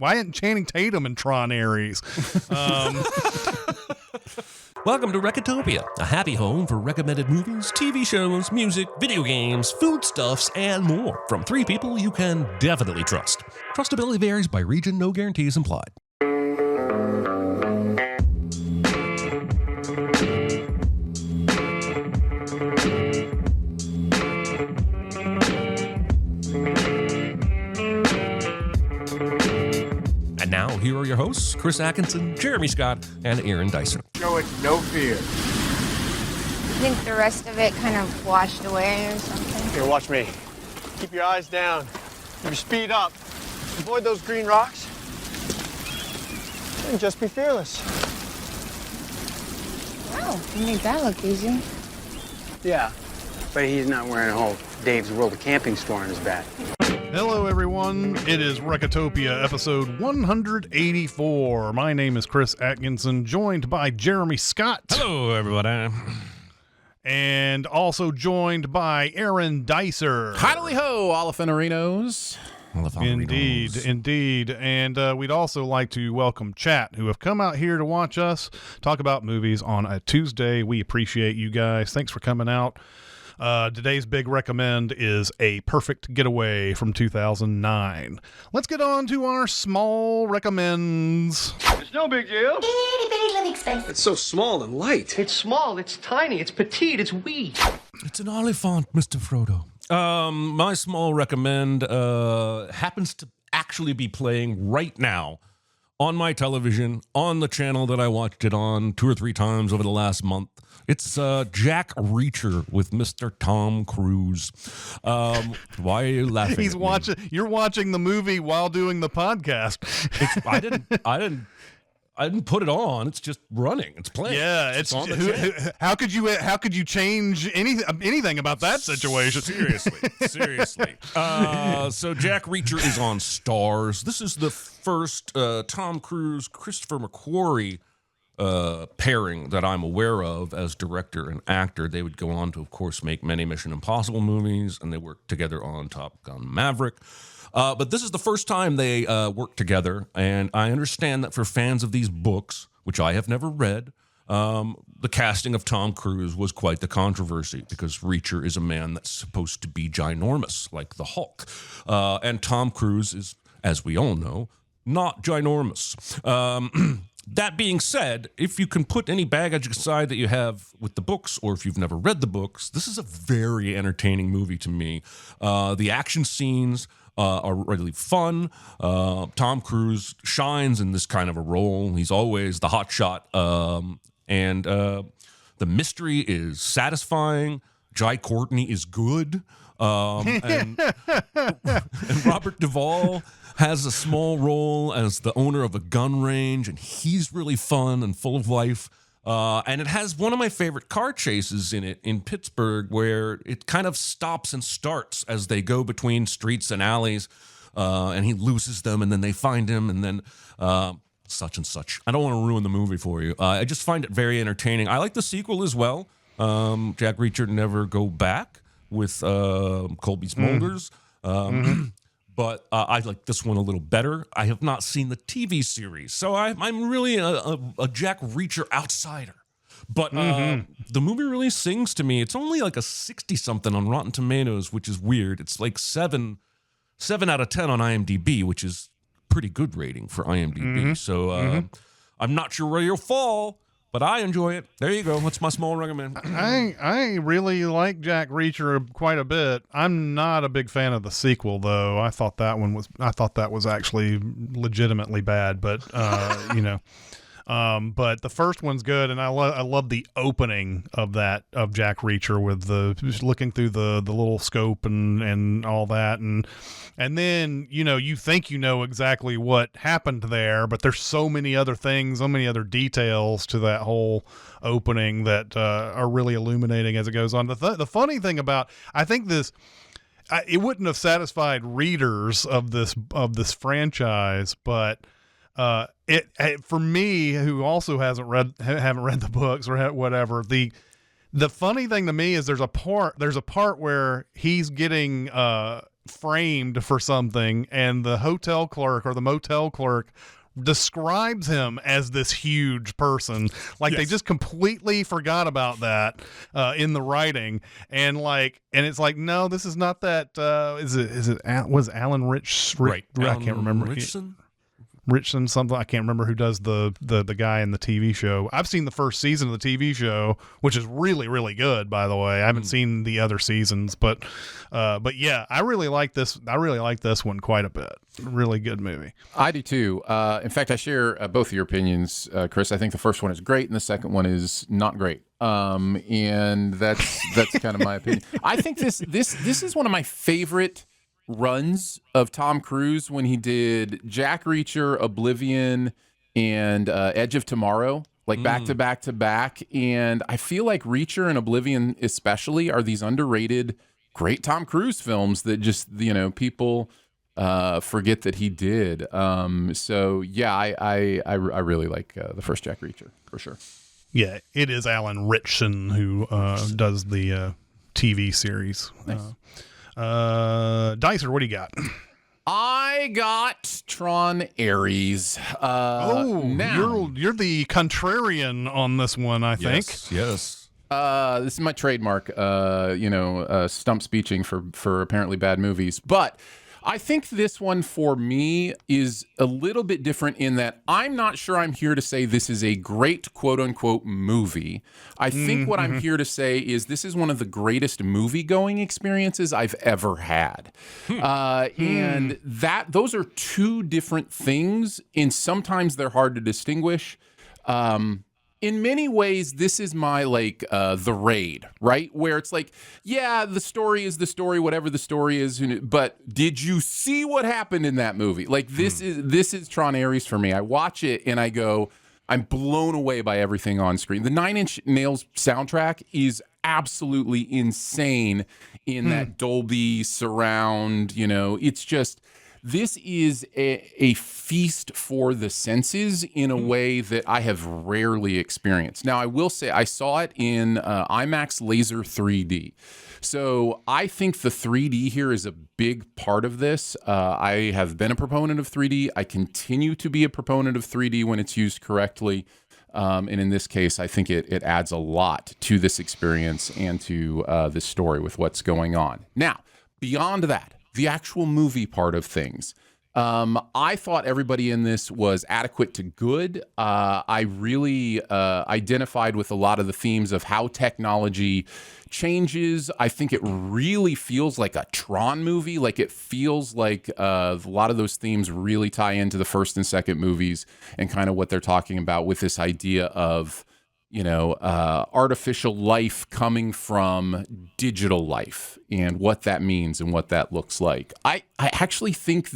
Why isn't Channing Tatum in Tron Ares? Welcome to Recotopia, a happy home for recommended movies, TV shows, music, video games, foodstuffs, and more from three people you can definitely trust. Trustability varies by region, no guarantees implied. And now, here are your hosts, Chris Atkinson, Jeremy Scott, and Aaron Dicer. Show it no fear. I think the rest of it kind of washed away or something. Here, watch me. Keep your eyes down. Keep your speed up. Avoid those green rocks. And just be fearless. Wow, you made that look easy. Yeah, but he's not wearing a whole Dave's World of Camping store on his back. Hello, everyone. It is Recotopia, episode 184. My name is Chris Atkinson, joined by Jeremy Scott. Hello, everybody. And also joined by Aaron Dicer. Hidely ho, Olafenarinos. Indeed. And we'd also like to welcome chat, who have come out here to watch us talk about movies on a Tuesday. We appreciate you guys. Thanks for coming out. Today's big recommend is A Perfect Getaway from 2009. Let's get on to our small recommends. It's no big deal. Itty bitty living space. It's so small and light. It's small, it's tiny, it's petite, it's wee. It's an Oliphant, Mr. Frodo. My small recommend happens to actually be playing right now on my television, on the channel that I watched it on 2 or 3 times over the last month. It's Jack Reacher with Mr. Tom Cruise. Why are you laughing? He's watching. You're watching the movie while doing the podcast. I didn't put it on. It's just running. It's playing. Yeah, it's on the channel. How could you change anything about that situation? Seriously. So Jack Reacher is on Stars. This is the first Tom Cruise, Christopher McQuarrie pairing that I'm aware of as director and actor. They would go on to, of course, make many Mission Impossible movies, and they worked together on Top Gun Maverick. But this is the first time they work together, and I understand that for fans of these books, which I have never read, the casting of Tom Cruise was quite the controversy, because Reacher is a man that's supposed to be ginormous, like the Hulk. And Tom Cruise is, as we all know, not ginormous. That being said, if you can put any baggage aside that you have with the books, or if you've never read the books, this is a very entertaining movie to me. The action scenes are really fun. Tom Cruise shines in this kind of a role. He's always the hot shot. And the mystery is satisfying. Jai Courtney is good. And Robert Duvall has a small role as the owner of a gun range, and he's really fun and full of life. And it has one of my favorite car chases in it in Pittsburgh, where it kind of stops and starts as they go between streets and alleys, and he loses them, and then they find him, and then such and such. I don't want to ruin the movie for you. I just find it very entertaining. I like the sequel as well. Jack Reacher Never Go Back with Colby Smulders. But I like this one a little better. I have not seen the TV series, so I'm really a Jack Reacher outsider. But the movie really sings to me. It's only like a 60-something on Rotten Tomatoes, which is weird. It's like 7 out of 10 on IMDb, which is pretty good rating for IMDb. So I'm not sure where you'll fall, but I enjoy it. There you go. That's my small recommend. I really like Jack Reacher quite a bit. I'm not a big fan of the sequel, though. I thought that was actually legitimately bad, but but the first one's good, and I love the opening of Jack Reacher with just looking through the little scope and all that, and then you think you know exactly what happened there, but there's so many other things, so many other details to that whole opening that are really illuminating as it goes on. The funny thing about, I think this, it wouldn't have satisfied readers of this franchise, but it for me, who also haven't read the books or whatever, the funny thing to me is there's a part where he's getting framed for something, and the hotel clerk or the motel clerk describes him as this huge person. Like, they just completely forgot about that in the writing, and it's like, no, this is not that. Was Alan Rich? Right. I can't remember. Richson something. I can't remember who does the guy in the TV show. I've seen the first season of the TV show, which is really, really good, by the way. I haven't seen the other seasons, but yeah, I really like this. I really like this one quite a bit. Really good movie. I do too. In fact, I share both of your opinions, Chris. I think the first one is great, and the second one is not great. And that's kind of my opinion. I think this is one of my favorite runs of Tom Cruise when he did Jack Reacher, Oblivion, and Edge of Tomorrow, like back to back to back. And I feel like Reacher and Oblivion especially are these underrated, great Tom Cruise films that just, people forget that he did. So yeah, I really like the first Jack Reacher for sure. Yeah, it is Alan Ritchson who does the TV series. Nice. Dicer, what do you got? I got Tron Ares. Now you're the contrarian on this one, I think. Yes. This is my trademark. Stump speeching for apparently bad movies, but I think this one for me is a little bit different in that I'm not sure I'm here to say this is a great quote unquote movie. I think what I'm here to say is this is one of the greatest movie going experiences I've ever had. And those are two different things, and sometimes they're hard to distinguish. In many ways, this is my The Raid, right? Where it's like, yeah, the story is the story, whatever the story is, but did you see what happened in that movie? Like this is Tron Ares for me. I watch it and I go, I'm blown away by everything on screen. The Nine Inch Nails soundtrack is absolutely insane in that Dolby surround. It's just. This is a feast for the senses in a way that I have rarely experienced. Now, I will say I saw it in IMAX Laser 3D. So I think the 3D here is a big part of this. I have been a proponent of 3D. I continue to be a proponent of 3D when it's used correctly. And in this case, I think it adds a lot to this experience and to this story with what's going on. Now, beyond that, the actual movie part of things. I thought everybody in this was adequate to good. I really identified with a lot of the themes of how technology changes. I think it really feels like a Tron movie. Like it feels like a lot of those themes really tie into the first and second movies and kind of what they're talking about with this idea of artificial life coming from digital life and what that means and what that looks like. I actually think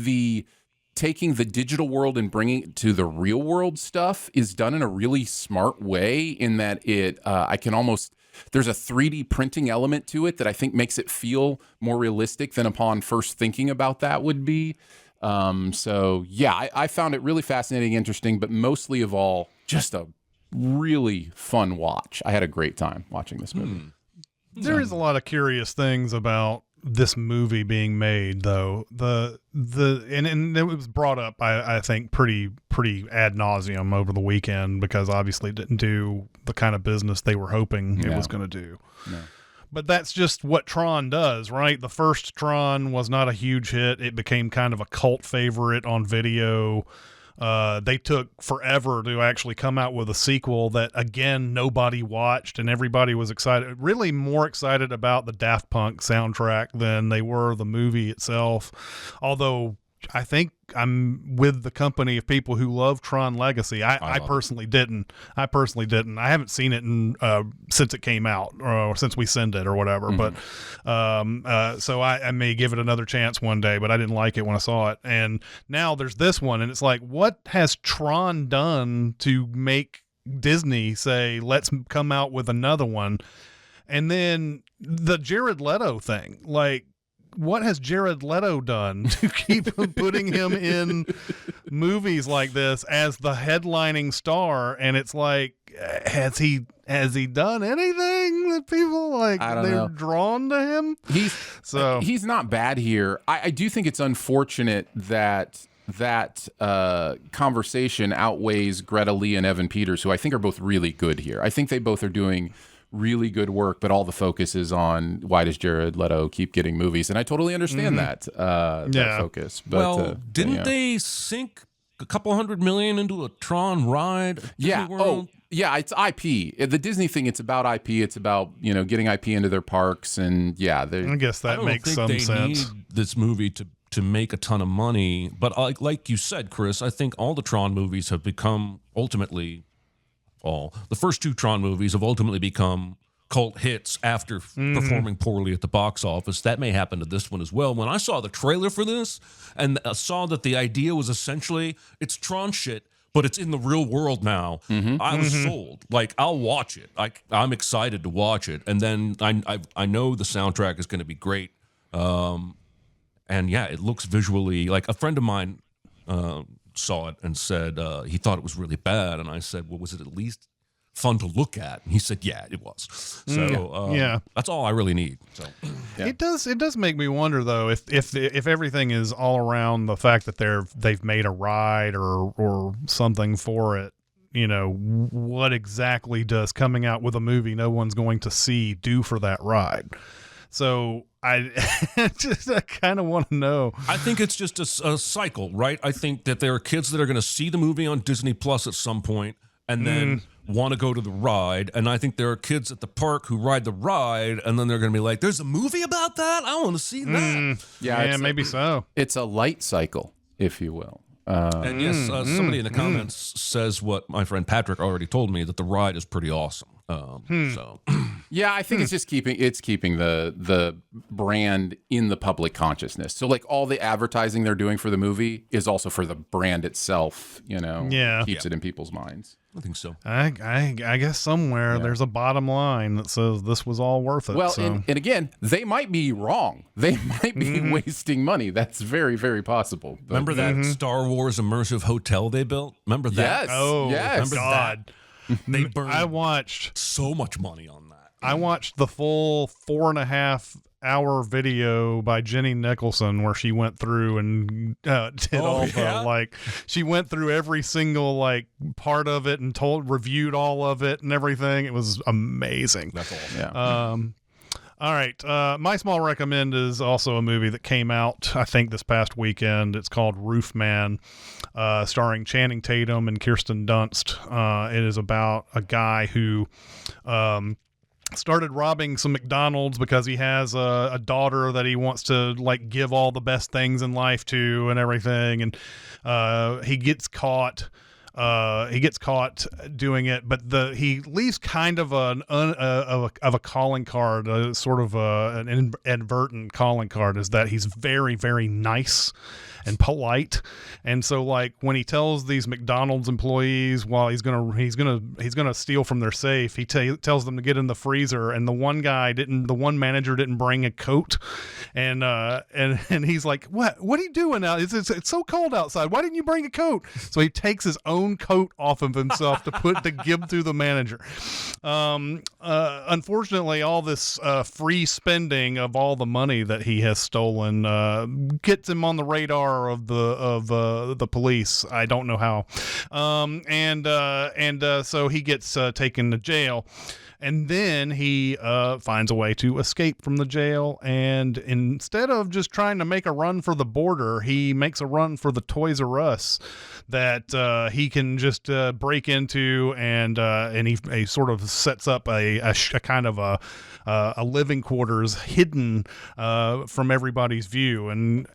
taking the digital world and bringing it to the real world stuff is done in a really smart way in that there's a 3D printing element to it that I think makes it feel more realistic than upon first thinking about that would be. So yeah, I found it really fascinating, interesting, but mostly of all, just a really fun watch. I had a great time watching this movie. There is a lot of curious things about this movie being made, though. And it was brought up, I think, pretty ad nauseum over the weekend because obviously it didn't do the kind of business they were hoping it was going to do. No. But that's just what Tron does, right? The first Tron was not a huge hit. It became kind of a cult favorite on video. They took forever to actually come out with a sequel that, again, nobody watched, and everybody was excited, really more excited about the Daft Punk soundtrack than they were the movie itself. Although I think I'm with the company of people who love Tron Legacy. I personally didn't. I haven't seen it since it came out or since we sent it or whatever. But so I may give it another chance one day, but I didn't like it when I saw it. And now there's this one, and it's like, what has Tron done to make Disney say, let's come out with another one? And then the Jared Leto thing, like, what has Jared Leto done to keep putting him in movies like this as the headlining star? And it's like, has he has he done anything that people like I don't they're know. drawn to him? He's not bad here. I do think it's unfortunate that conversation outweighs Greta Lee and Evan Peters, who I think are both really good here. I think they both are doing really good work, but all the focus is on why does Jared Leto keep getting movies, and I totally understand that focus. But, didn't they sink a couple $100 million into a Tron ride? Yeah. Oh, yeah. It's IP. The Disney thing. It's about IP. It's about getting IP into their parks, and I guess that makes some sense. Need this movie to make a ton of money, but like you said, Chris, I think all the Tron movies have become ultimately. The first two Tron movies have ultimately become cult hits after performing poorly at the box office. That may happen to this one as well. When I saw the trailer for this and saw that the idea was essentially it's Tron shit, but it's in the real world now, I was sold. Like, I'll watch it. I'm excited to watch it. And then I know the soundtrack is going to be great. And it looks visually like a friend of mine saw it and said he thought it was really bad, and I said, well, was it at least fun to look at? And he said, yeah, it was. So that's all I really need. So it does make me wonder though if everything is all around the fact that they've made a ride or something for it, what exactly does coming out with a movie no one's going to see do for that ride? So I kind of want to know. I think it's just a cycle, right? I think that there are kids that are going to see the movie on Disney Plus at some point and then want to go to the ride. And I think there are kids at the park who ride the ride and then they're going to be like, there's a movie about that? I want to see that. Yeah, maybe so. It's a light cycle, if you will. And yes, somebody in the comments says what my friend Patrick already told me, that the ride is pretty awesome. So yeah, I think it's just keeping the brand in the public consciousness. So like all the advertising they're doing for the movie is also for the brand itself. Keeps it in people's minds. I think so. I guess somewhere there's a bottom line that says this was all worth it. Well, so. and again, they might be wrong. They might be wasting money. That's very, very possible. But, remember that Star Wars immersive hotel they built? Remember that? Yes. Oh, yes. Remember God. that? They burned I watched so much money on that. I watched the full 4.5-hour video by Jenny Nicholson where she went through and did she went through every single part of it and reviewed all of it and everything. It was amazing. That's all. Yeah. All right. My small recommend is also a movie that came out, I think, this past weekend. It's called Roofman, starring Channing Tatum and Kirsten Dunst. It is about a guy who started robbing some McDonald's because he has a daughter that he wants to give all the best things in life to and everything. And he gets caught. Doing it, but he leaves kind of a calling card, sort of an inadvertent calling card, is that he's very, very nice and polite. And so when he tells these McDonald's employees while he's gonna steal from their safe, he tells them to get in the freezer, and the one manager didn't bring a coat, and he's like, what are you doing now? It's so cold outside. Why didn't you bring a coat? So he takes his own coat off of himself to give to the manager. Unfortunately, all this free spending of all the money that he has stolen gets him on the radar of the police. I don't know how, so he gets taken to jail. And then he finds a way to escape from the jail, and instead of just trying to make a run for the border, he makes a run for the Toys R Us that he can just break into, and he sort of sets up a kind of a living quarters hidden from everybody's view. And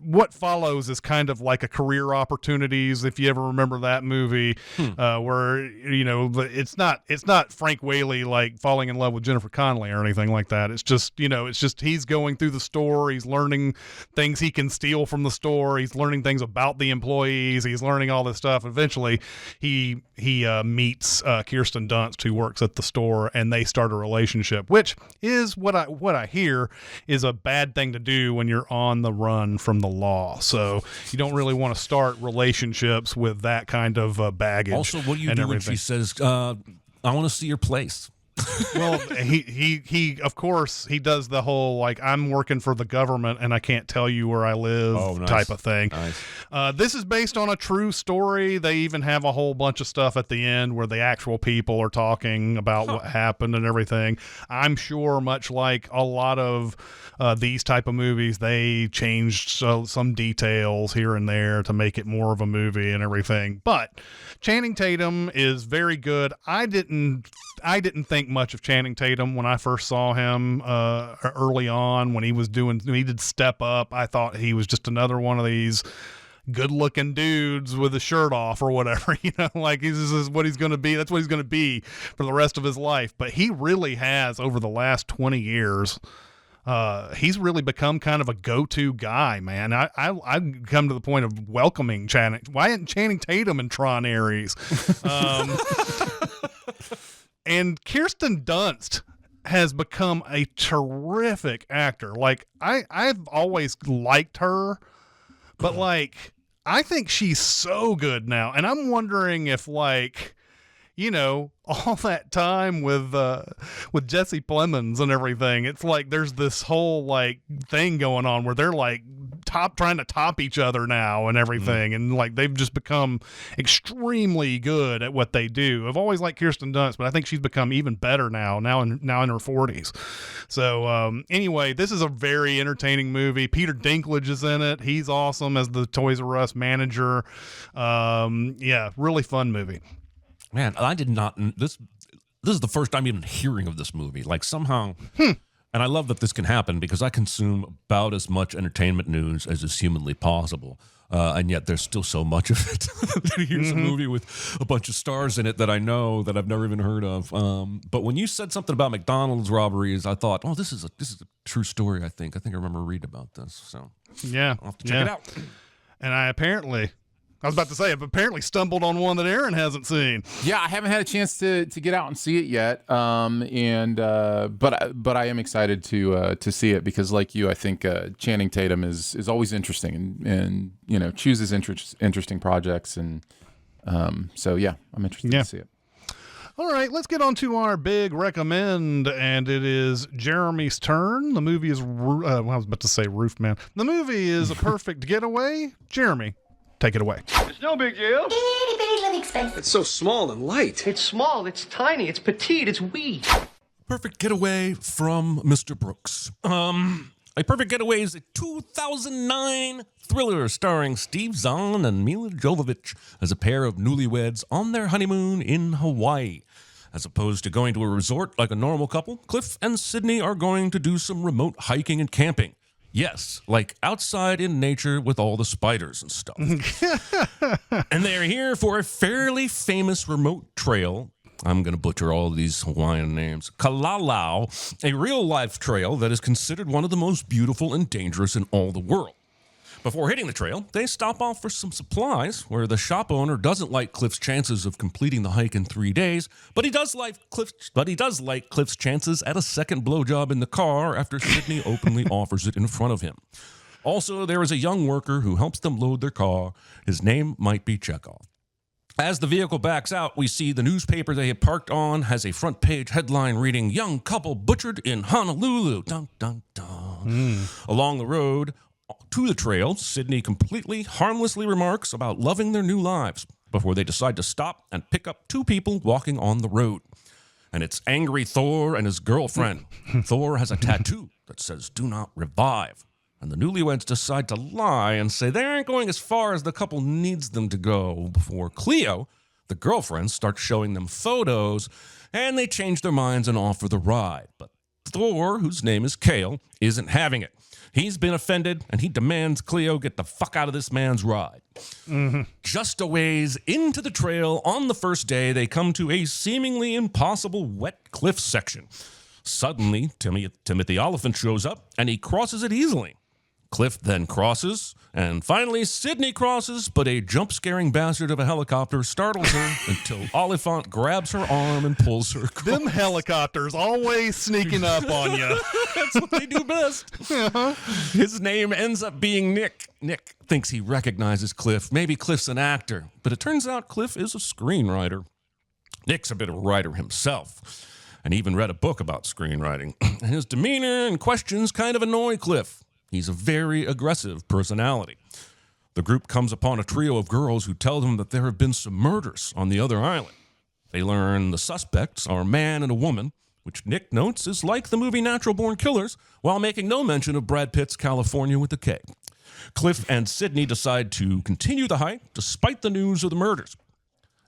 what follows is kind of like a Career Opportunities, if you ever remember that movie, where it's not Frank Whaley falling in love with Jennifer Connelly or anything like that. It's just he's going through the store, he's learning things he can steal from the store, he's learning things about the employees, he's learning all this stuff. Eventually he meets Kirsten Dunst, who works at the store, and they start a relationship, which is what I hear is a bad thing to do when you're on the run from the law. So you don't really want to start relationships with that kind of baggage. Also, what do you do when she says, I want to see your place. Well, he of course he does the whole like I'm working for the government and I can't tell you where I live type of thing. Nice. This is based on a true story. They even have a whole bunch of stuff at the end where the actual people are talking about what happened and everything. I'm sure, much like a lot of these type of movies, they changed some details here and there to make it more of a movie and everything. But Channing Tatum is very good. I didn't think much of Channing Tatum when I first saw him early on when he did Step Up. I thought he was just another one of these good-looking dudes with his shirt off or whatever, like this is what he's going to be. That's what he's going to be for the rest of his life. But he really has, over the last 20 years, he's really become kind of a go-to guy, man. I've come to the point of welcoming Channing. Why isn't Channing Tatum in Tron Ares? And Kirsten Dunst has become a terrific actor. Like I've always liked her, but like I think she's so good now. And I'm wondering if like, all that time with Jesse Plemons and everything, it's like there's this whole like thing going on where they're like trying to top each other now and everything, and like they've just become extremely good at what they do. I've always liked Kirsten Dunst, but I think she's become even better now in her 40s. So anyway, this is a very entertaining movie. Peter Dinklage is in it. He's awesome as the Toys R Us manager. Yeah, really fun movie. Man, I did not. This is the first time even hearing of this movie. Like somehow, and I love that this can happen because I consume about as much entertainment news as is humanly possible, and yet there's still so much of it. Here's a movie with a bunch of stars in it that I know that I've never even heard of. But when you said something about McDonald's robberies, I thought, oh, this is a true story. I think I remember reading about this. So yeah, I'll have to check it out. And I was about to say, I've apparently stumbled on one that Aaron hasn't seen. Yeah, I haven't had a chance to get out and see it yet. But I am excited to see it because, like you, I think Channing Tatum is always interesting and chooses interesting projects, and so yeah, I'm interested to see it. All right, let's get on to our big recommend, and it is Jeremy's turn. The movie is, I was about to say Roofman. The movie is A Perfect Getaway. Jeremy, take it away. It's no big deal. Itty bitty living space. It's so small and light. It's small, it's tiny, it's petite, it's wee. Perfect Getaway from Mr. Brooks. A Perfect Getaway is a 2009 thriller starring Steve Zahn and Mila Jovovich as a pair of newlyweds on their honeymoon in Hawaii. As opposed to going to a resort like a normal couple, Cliff and Sydney are going to do some remote hiking and camping. Yes, like outside in nature with all the spiders and stuff. And they are here for a fairly famous remote trail. I'm going to butcher all of these Hawaiian names. Kalalau, a real-life trail that is considered one of the most beautiful and dangerous in all the world. Before hitting the trail, they stop off for some supplies, where the shop owner doesn't like Cliff's chances of completing the hike in 3 days, but he does like Cliff's chances at a second blowjob in the car after Sydney openly offers it in front of him. Also, there is a young worker who helps them load their car. His name might be Chekhov. As the vehicle backs out, we see the newspaper they had parked on has a front page headline reading, "Young couple butchered in Honolulu." Dun, dun, dun. Along the road to the trail, Sydney completely harmlessly remarks about loving their new lives before they decide to stop and pick up two people walking on the road. And it's angry Thor and his girlfriend. Thor has a tattoo that says, "Do not revive." And the newlyweds decide to lie and say they aren't going as far as the couple needs them to go before Cleo, the girlfriend, starts showing them photos, and they change their minds and offer the ride. But Thor, whose name is Kale, isn't having it. He's been offended, and he demands Cleo get the fuck out of this man's ride. Just a ways into the trail on the first day, they come to a seemingly impossible wet cliff section. Suddenly, Timothy Oliphant shows up, and he crosses it easily. Cliff then crosses, and finally Sydney crosses, but a jump-scaring bastard of a helicopter startles her until Oliphant grabs her arm and pulls her across. Them helicopters always sneaking up on you. That's what they do best. His name ends up being Nick. Nick thinks he recognizes Cliff. Maybe Cliff's an actor, but it turns out Cliff is a screenwriter. Nick's a bit of a writer himself, and even read a book about screenwriting. His demeanor and questions kind of annoy Cliff. He's a very aggressive personality. The group comes upon a trio of girls who tell them that there have been some murders on the other island. They learn the suspects are a man and a woman, which Nick notes is like the movie Natural Born Killers, while making no mention of Brad Pitt's California with a K. Cliff and Sidney decide to continue the hike despite the news of the murders.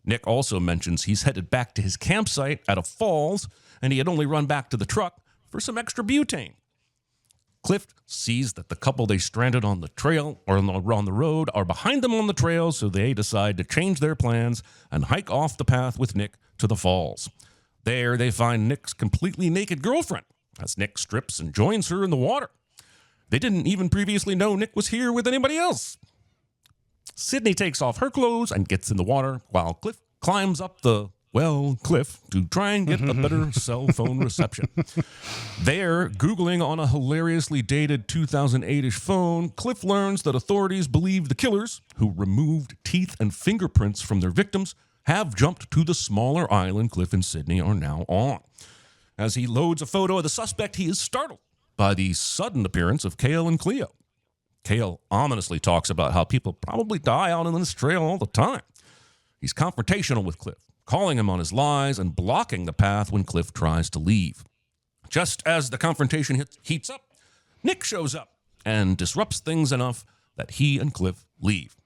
Nick also mentions he's headed back to his campsite at a falls, and he had only run back to the truck for some extra butane. Cliff sees that the couple they stranded on the trail or on the road are behind them on the trail, so they decide to change their plans and hike off the path with Nick to the falls. There, they find Nick's completely naked girlfriend, as Nick strips and joins her in the water. They didn't even previously know Nick was here with anybody else. Sidney takes off her clothes and gets in the water, while Cliff climbs up the cliff to try and get a better cell phone reception. There, Googling on a hilariously dated 2008-ish phone, Cliff learns that authorities believe the killers, who removed teeth and fingerprints from their victims, have jumped to the smaller island Cliff and Sidney are now on. As he loads a photo of the suspect, he is startled by the sudden appearance of Cale and Cleo. Cale ominously talks about how people probably die out on this trail all the time. He's confrontational with Cliff, calling him on his lies and blocking the path when Cliff tries to leave. Just as the confrontation heats up, Nick shows up and disrupts things enough that he and Cliff leave.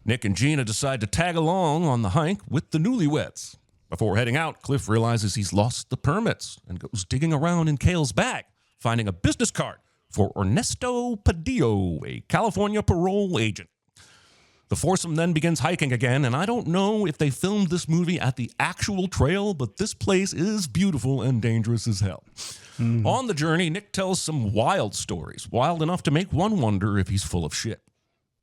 Nick and Gina decide to tag along on the hike with the newlyweds. Before heading out, Cliff realizes he's lost the permits and goes digging around in Cale's bag, finding a business card for Ernesto Padillo, a California parole agent. The foursome then begins hiking again, and I don't know if they filmed this movie at the actual trail, but this place is beautiful and dangerous as hell. On the journey, Nick tells some wild stories, wild enough to make one wonder if he's full of shit.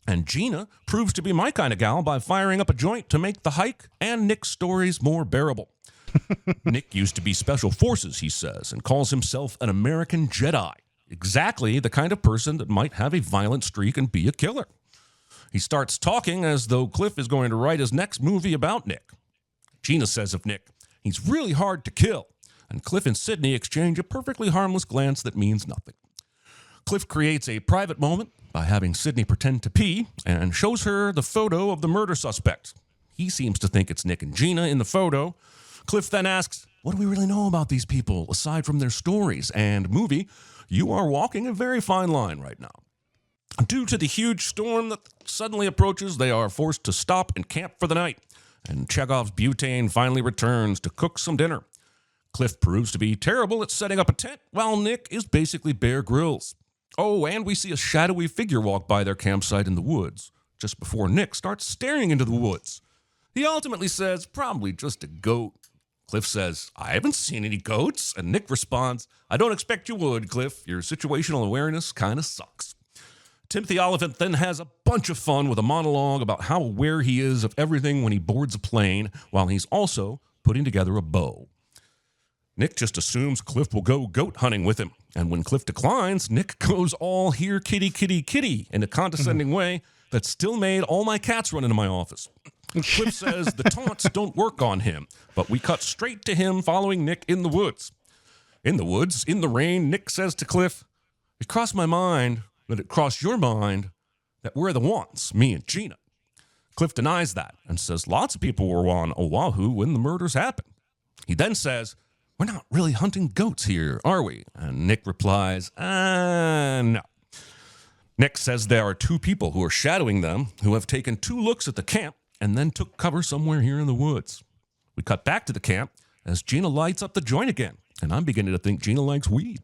And Gina proves to be my kind of gal by firing up a joint to make the hike and Nick's stories more bearable. Nick used to be Special Forces, he says, and calls himself an American Jedi, exactly the kind of person that might have a violent streak and be a killer. He starts talking as though Cliff is going to write his next movie about Nick. Gina says of Nick, he's really hard to kill, and Cliff and Sidney exchange a perfectly harmless glance that means nothing. Cliff creates a private moment by having Sidney pretend to pee and shows her the photo of the murder suspect. He seems to think it's Nick and Gina in the photo. Cliff then asks, what do we really know about these people aside from their stories and movie? You are walking a very fine line right now. Due to the huge storm that suddenly approaches, they are forced to stop and camp for the night, and Chekhov's butane finally returns to cook some dinner. Cliff proves to be terrible at setting up a tent, while Nick is basically Bear Grylls. Oh, and we see a shadowy figure walk by their campsite in the woods, just before Nick starts staring into the woods. He ultimately says, probably just a goat. Cliff says, I haven't seen any goats, and Nick responds, I don't expect you would, Cliff. Your situational awareness kind of sucks. Timothy Oliphant then has a bunch of fun with a monologue about how aware he is of everything when he boards a plane, while he's also putting together a bow. Nick just assumes Cliff will go goat hunting with him, and when Cliff declines, Nick goes all here kitty, kitty, kitty in a condescending way that still made all my cats run into my office. Cliff says the taunts don't work on him, but we cut straight to him following Nick in the woods. In the woods, in the rain, Nick says to Cliff, it crossed my mind that it crossed your mind that we're the ones, me and Gina. Cliff denies that and says lots of people were on Oahu when the murders happened. He then says, we're not really hunting goats here, are we? And Nick replies, no. Nick says there are two people who are shadowing them who have taken 2 looks at the camp and then took cover somewhere here in the woods. We cut back to the camp as Gina lights up the joint again, and I'm beginning to think Gina likes weed.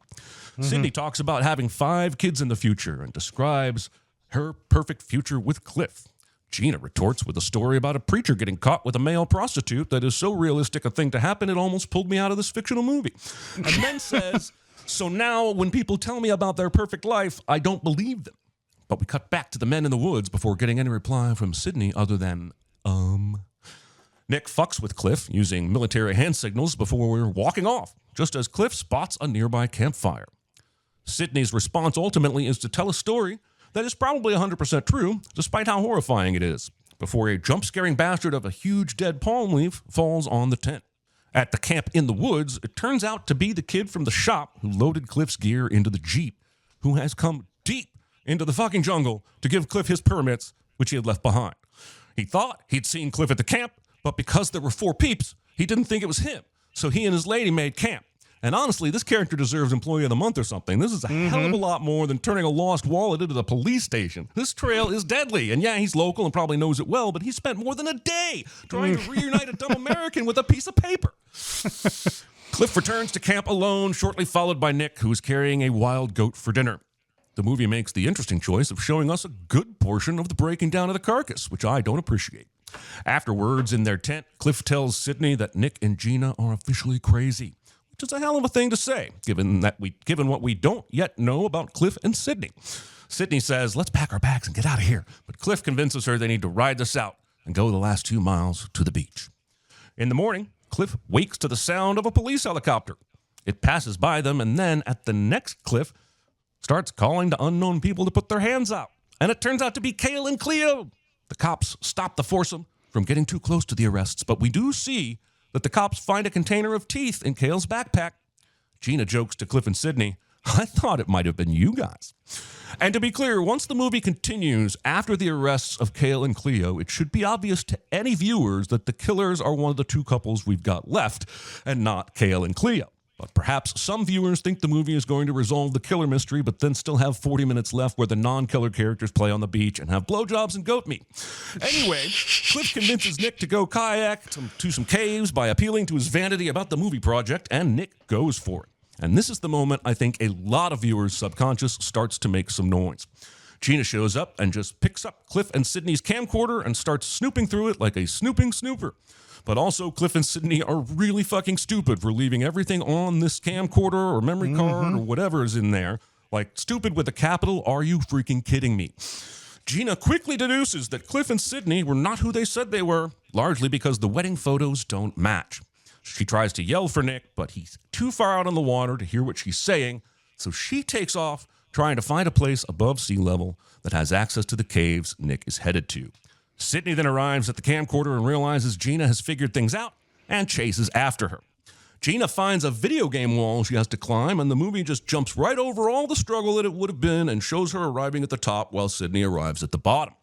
Sidney talks about having 5 kids in the future and describes her perfect future with Cliff. Gina retorts with a story about a preacher getting caught with a male prostitute that is so realistic a thing to happen it almost pulled me out of this fictional movie. And then says, so now when people tell me about their perfect life, I don't believe them. But we cut back to the men in the woods before getting any reply from Sidney other than, Nick fucks with Cliff using military hand signals before we're walking off, just as Cliff spots a nearby campfire. Sidney's response ultimately is to tell a story that is probably 100% true, despite how horrifying it is, before a jump-scaring bastard of a huge dead palm leaf falls on the tent. At the camp in the woods, it turns out to be the kid from the shop who loaded Cliff's gear into the Jeep, who has come deep into the fucking jungle to give Cliff his permits, which he had left behind. He thought he'd seen Cliff at the camp, but because there were 4 peeps, he didn't think it was him. So he and his lady made camp. And honestly, this character deserves Employee of the Month or something. This is a hell of a lot more than turning a lost wallet into the police station. This trail is deadly. And yeah, he's local and probably knows it well, but he spent more than a day trying to reunite a dumb American with a piece of paper. Cliff returns to camp alone, shortly followed by Nick, who is carrying a wild goat for dinner. The movie makes the interesting choice of showing us a good portion of the breaking down of the carcass, which I don't appreciate. Afterwards, in their tent, Cliff tells Sydney that Nick and Gina are officially crazy, which is a hell of a thing to say, given what we don't yet know about Cliff and Sydney. Sydney says, let's pack our bags and get out of here, but Cliff convinces her they need to ride this out and go the last 2 miles to the beach. In the morning, Cliff wakes to the sound of a police helicopter. It passes by them, and then at the next cliff, starts calling to unknown people to put their hands out. And it turns out to be Cale and Cleo. The cops stop the foursome from getting too close to the arrests, but we do see that the cops find a container of teeth in Cale's backpack. Gina jokes to Cliff and Sydney, I thought it might have been you guys. And to be clear, once the movie continues after the arrests of Cale and Cleo, it should be obvious to any viewers that the killers are one of the 2 couples we've got left, and not Cale and Cleo. But perhaps some viewers think the movie is going to resolve the killer mystery, but then still have 40 minutes left where the non-killer characters play on the beach and have blowjobs and goat meat. Anyway, Cliff convinces Nick to go kayak to some caves by appealing to his vanity about the movie project, and Nick goes for it. And this is the moment I think a lot of viewers' subconscious starts to make some noise. Gina shows up and just picks up Cliff and Sydney's camcorder and starts snooping through it like a snooping snooper. But also, Cliff and Sydney are really fucking stupid for leaving everything on this camcorder or memory card or whatever is in there. Like, stupid with a capital, are you freaking kidding me? Gina quickly deduces that Cliff and Sydney were not who they said they were, largely because the wedding photos don't match. She tries to yell for Nick, but he's too far out on the water to hear what she's saying, so she takes off, trying to find a place above sea level that has access to the caves Nick is headed to. Sydney then arrives at the camcorder and realizes Gina has figured things out and chases after her. Gina finds a video game wall she has to climb, and the movie just jumps right over all the struggle that it would have been and shows her arriving at the top while Sydney arrives at the bottom.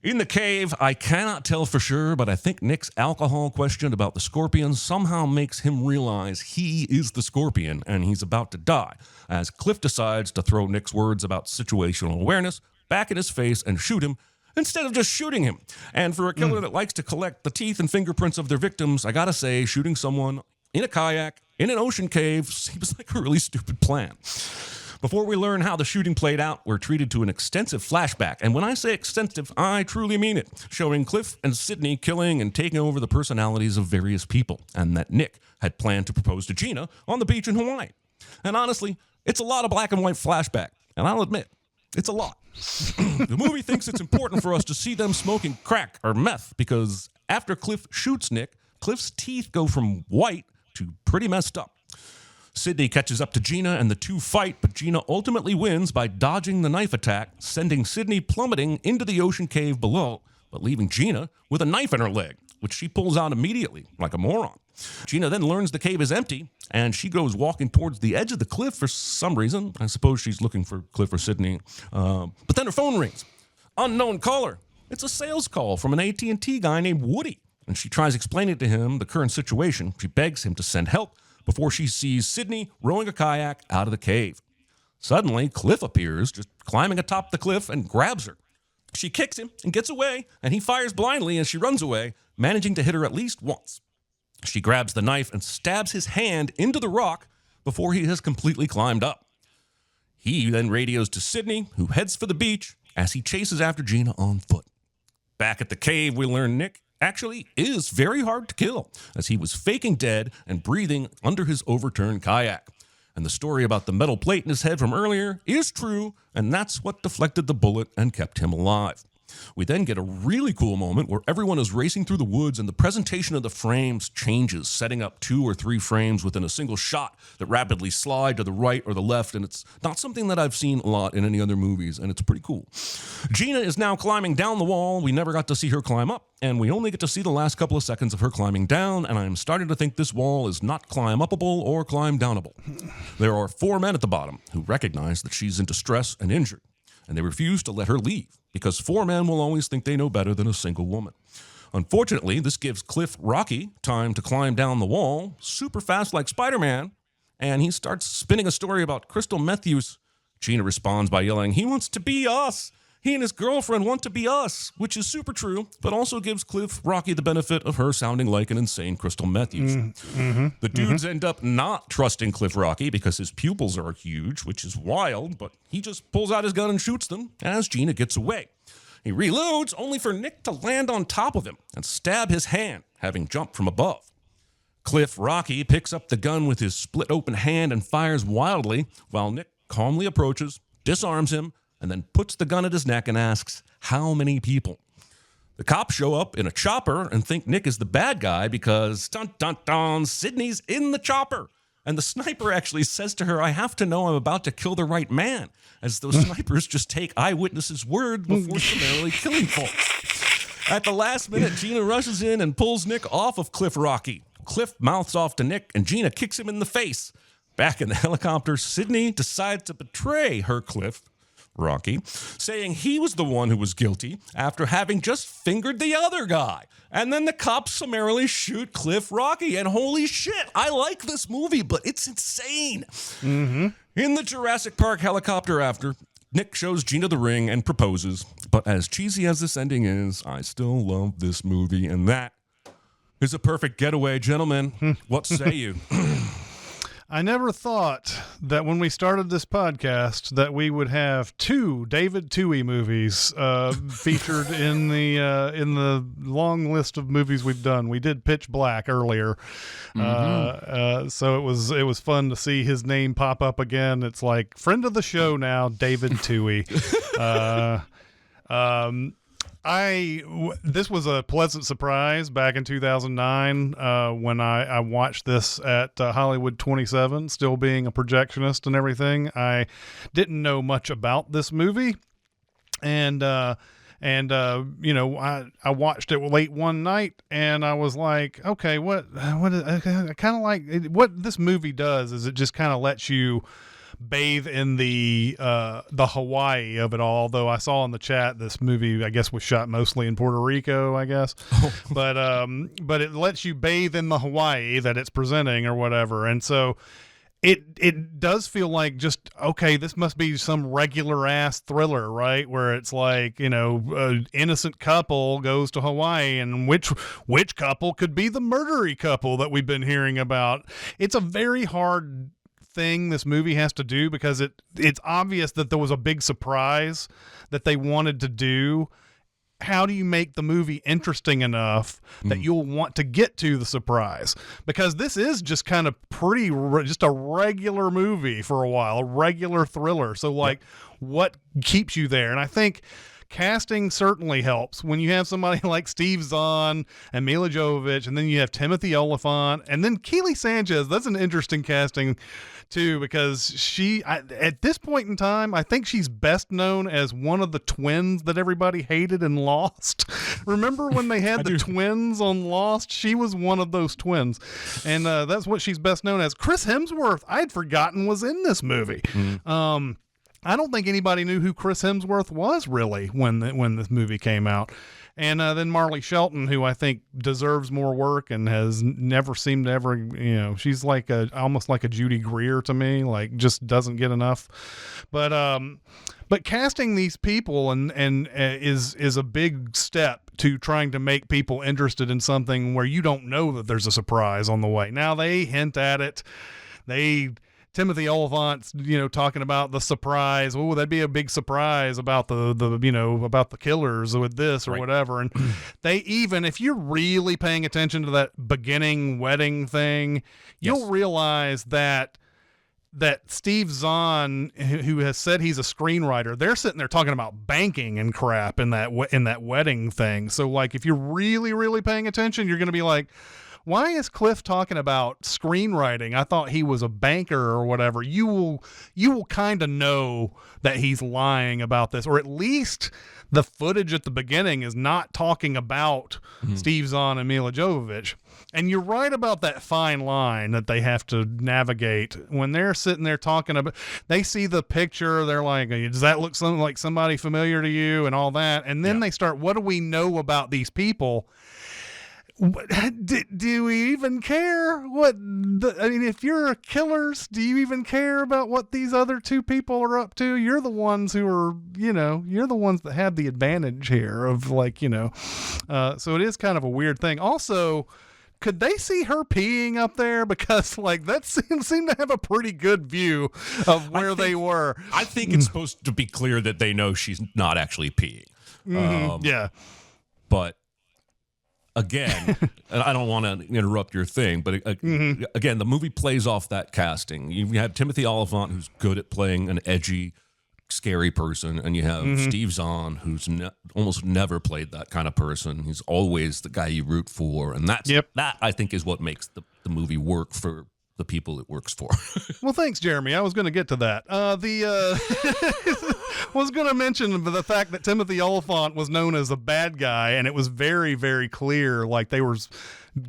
In the cave, I cannot tell for sure, but I think Nick's alcohol question about the scorpion somehow makes him realize he is the scorpion and he's about to die, as Cliff decides to throw Nick's words about situational awareness back in his face and shoot him, instead of just shooting him. And for a killer that likes to collect the teeth and fingerprints of their victims, I gotta say, shooting someone in a kayak in an ocean cave seems like a really stupid plan. Before we learn how the shooting played out, we're treated to an extensive flashback. And when I say extensive, I truly mean it, showing Cliff and Sydney killing and taking over the personalities of various people, and that Nick had planned to propose to Gina on the beach in Hawaii. And honestly, it's a lot of black and white flashback, and I'll admit, it's a lot. The movie thinks it's important for us to see them smoking crack or meth because after Cliff shoots Nick, Cliff's teeth go from white to pretty messed up. Sydney catches up to Gina and the 2 fight, but Gina ultimately wins by dodging the knife attack, sending Sydney plummeting into the ocean cave below, but leaving Gina with a knife in her leg, which she pulls out immediately, like a moron. Gina then learns the cave is empty, and she goes walking towards the edge of the cliff for some reason. I suppose she's looking for Cliff or Sydney. But then her phone rings. Unknown caller. It's a sales call from an AT&T guy named Woody. And she tries explaining to him the current situation. She begs him to send help before she sees Sydney rowing a kayak out of the cave. Suddenly, Cliff appears, just climbing atop the cliff, and grabs her. She kicks him and gets away, and he fires blindly as she runs away, managing to hit her at least once. She grabs the knife and stabs his hand into the rock before he has completely climbed up. He then radios to Sydney, who heads for the beach as he chases after Gina on foot. Back at the cave, we learn Nick actually is very hard to kill, as he was faking dead and breathing under his overturned kayak. And the story about the metal plate in his head from earlier is true, and that's what deflected the bullet and kept him alive. We then get a really cool moment where everyone is racing through the woods and the presentation of the frames changes, setting up 2 or 3 frames within a single shot that rapidly slide to the right or the left, and it's not something that I've seen a lot in any other movies, and it's pretty cool. Gina is now climbing down the wall. We never got to see her climb up, and we only get to see the last couple of seconds of her climbing down, and I'm starting to think this wall is not climb upable or climb downable. There are 4 men at the bottom who recognize that she's in distress and injured, and they refuse to let her leave because 4 men will always think they know better than a single woman. Unfortunately, this gives Cliff Rocky time to climb down the wall super fast like Spider-Man, and he starts spinning a story about crystal meth use. Gina responds by yelling, "He wants to be us! He and his girlfriend want to be us," which is super true, but also gives Cliff Rocky the benefit of her sounding like an insane crystal meth user. The dudes end up not trusting Cliff Rocky because his pupils are huge, which is wild, but he just pulls out his gun and shoots them as Gina gets away. He reloads only for Nick to land on top of him and stab his hand, having jumped from above. Cliff Rocky picks up the gun with his split open hand and fires wildly while Nick calmly approaches, disarms him, and then puts the gun at his neck and asks, "How many people?" The cops show up in a chopper and think Nick is the bad guy because, dun dun dun, Sydney's in the chopper. And the sniper actually says to her, "I have to know I'm about to kill the right man," as those snipers just take eyewitnesses' word before summarily killing folks. At the last minute, Gina rushes in and pulls Nick off of Cliff Rocky. Cliff mouths off to Nick, and Gina kicks him in the face. Back in the helicopter, Sydney decides to betray her Cliff Rocky, saying he was the one who was guilty after having just fingered the other guy. And then the cops summarily shoot Cliff Rocky, and holy shit, I like this movie, but it's insane. In the Jurassic Park helicopter after, Nick shows Gina the ring and proposes. But as cheesy as this ending is, I still love this movie, and that is a perfect getaway, gentlemen. What say you? I never thought that when we started this podcast that we would have 2 David Twohy movies featured in the long list of movies we've done. We did Pitch Black earlier, so it was fun to see his name pop up again. It's like friend of the show now, David Twohy. This was a pleasant surprise back in 2009 when I watched this at Hollywood 27, still being a projectionist and everything. I didn't know much about this movie, and I watched it late one night, and I was like, okay, I kind of like it, what this movie does is it just kind of lets you bathe in the Hawaii of it all. Although I saw in the chat this movie, I guess, was shot mostly in Puerto Rico, I guess. But it lets you bathe in the Hawaii that it's presenting or whatever. And so it does feel like just, okay, this must be some regular ass thriller, right? Where it's like, an innocent couple goes to Hawaii, and which couple could be the murdery couple that we've been hearing about. It's a very hard thing this movie has to do because it's obvious that there was a big surprise that they wanted to do. How do you make the movie interesting enough that you'll want to get to the surprise? Because this is just kind of just a regular movie for a while, a regular thriller. So what keeps you there? And I think casting certainly helps when you have somebody like Steve Zahn and Mila Jovovich, and then you have Timothy Olyphant, and then Keely Sanchez. That's an interesting casting too, because at this point in time, I think she's best known as one of the twins that everybody hated in Lost. Remember when they had the twins on Lost? She was one of those twins, and that's what she's best known as. Chris Hemsworth, I'd forgotten was in this movie. I don't think anybody knew who Chris Hemsworth was really when this movie came out. And then Marley Shelton, who I think deserves more work and has never seemed to ever, she's like almost like a Judy Greer to me, like just doesn't get enough. But casting these people and is a big step to trying to make people interested in something where you don't know that there's a surprise on the way. Now they hint at it. Timothy Olyphant's, talking about the surprise. Oh, that'd be a big surprise about about the killers with this or whatever. And they even, if you're really paying attention to that beginning wedding thing, you'll realize that that Steve Zahn, who has said he's a screenwriter, they're sitting there talking about banking and crap in that wedding thing. So like, if you're really, really paying attention, you're going to be like, why is Cliff talking about screenwriting? I thought he was a banker or whatever. You will kind of know that he's lying about this, or at least the footage at the beginning is not talking about Steve Zahn and Mila Jovovich. And you're right about that fine line that they have to navigate when they're sitting there talking about, they see the picture, they're like, does that look something like somebody familiar to you and all that? And then they start, what do we know about these people? Do we even care if you're killers, do you even care about what these other two people are up to? You're the ones who are, you're the ones that have the advantage here of like, so it is kind of a weird thing. Also, could they see her peeing up there? Because like that seemed to have a pretty good view of where they were. I think it's supposed to be clear that they know she's not actually peeing. Yeah. But again, and I don't want to interrupt your thing, but again, the movie plays off that casting. You have Timothy Olyphant, who's good at playing an edgy, scary person, and you have Steve Zahn, who's almost never played that kind of person. He's always the guy you root for, and that I think is what makes the movie work for the people it works for. Well, thanks, Jeremy. I was going to get to that. Was going to mention the fact that Timothy Olyphant was known as a bad guy, and it was very, very clear, like they were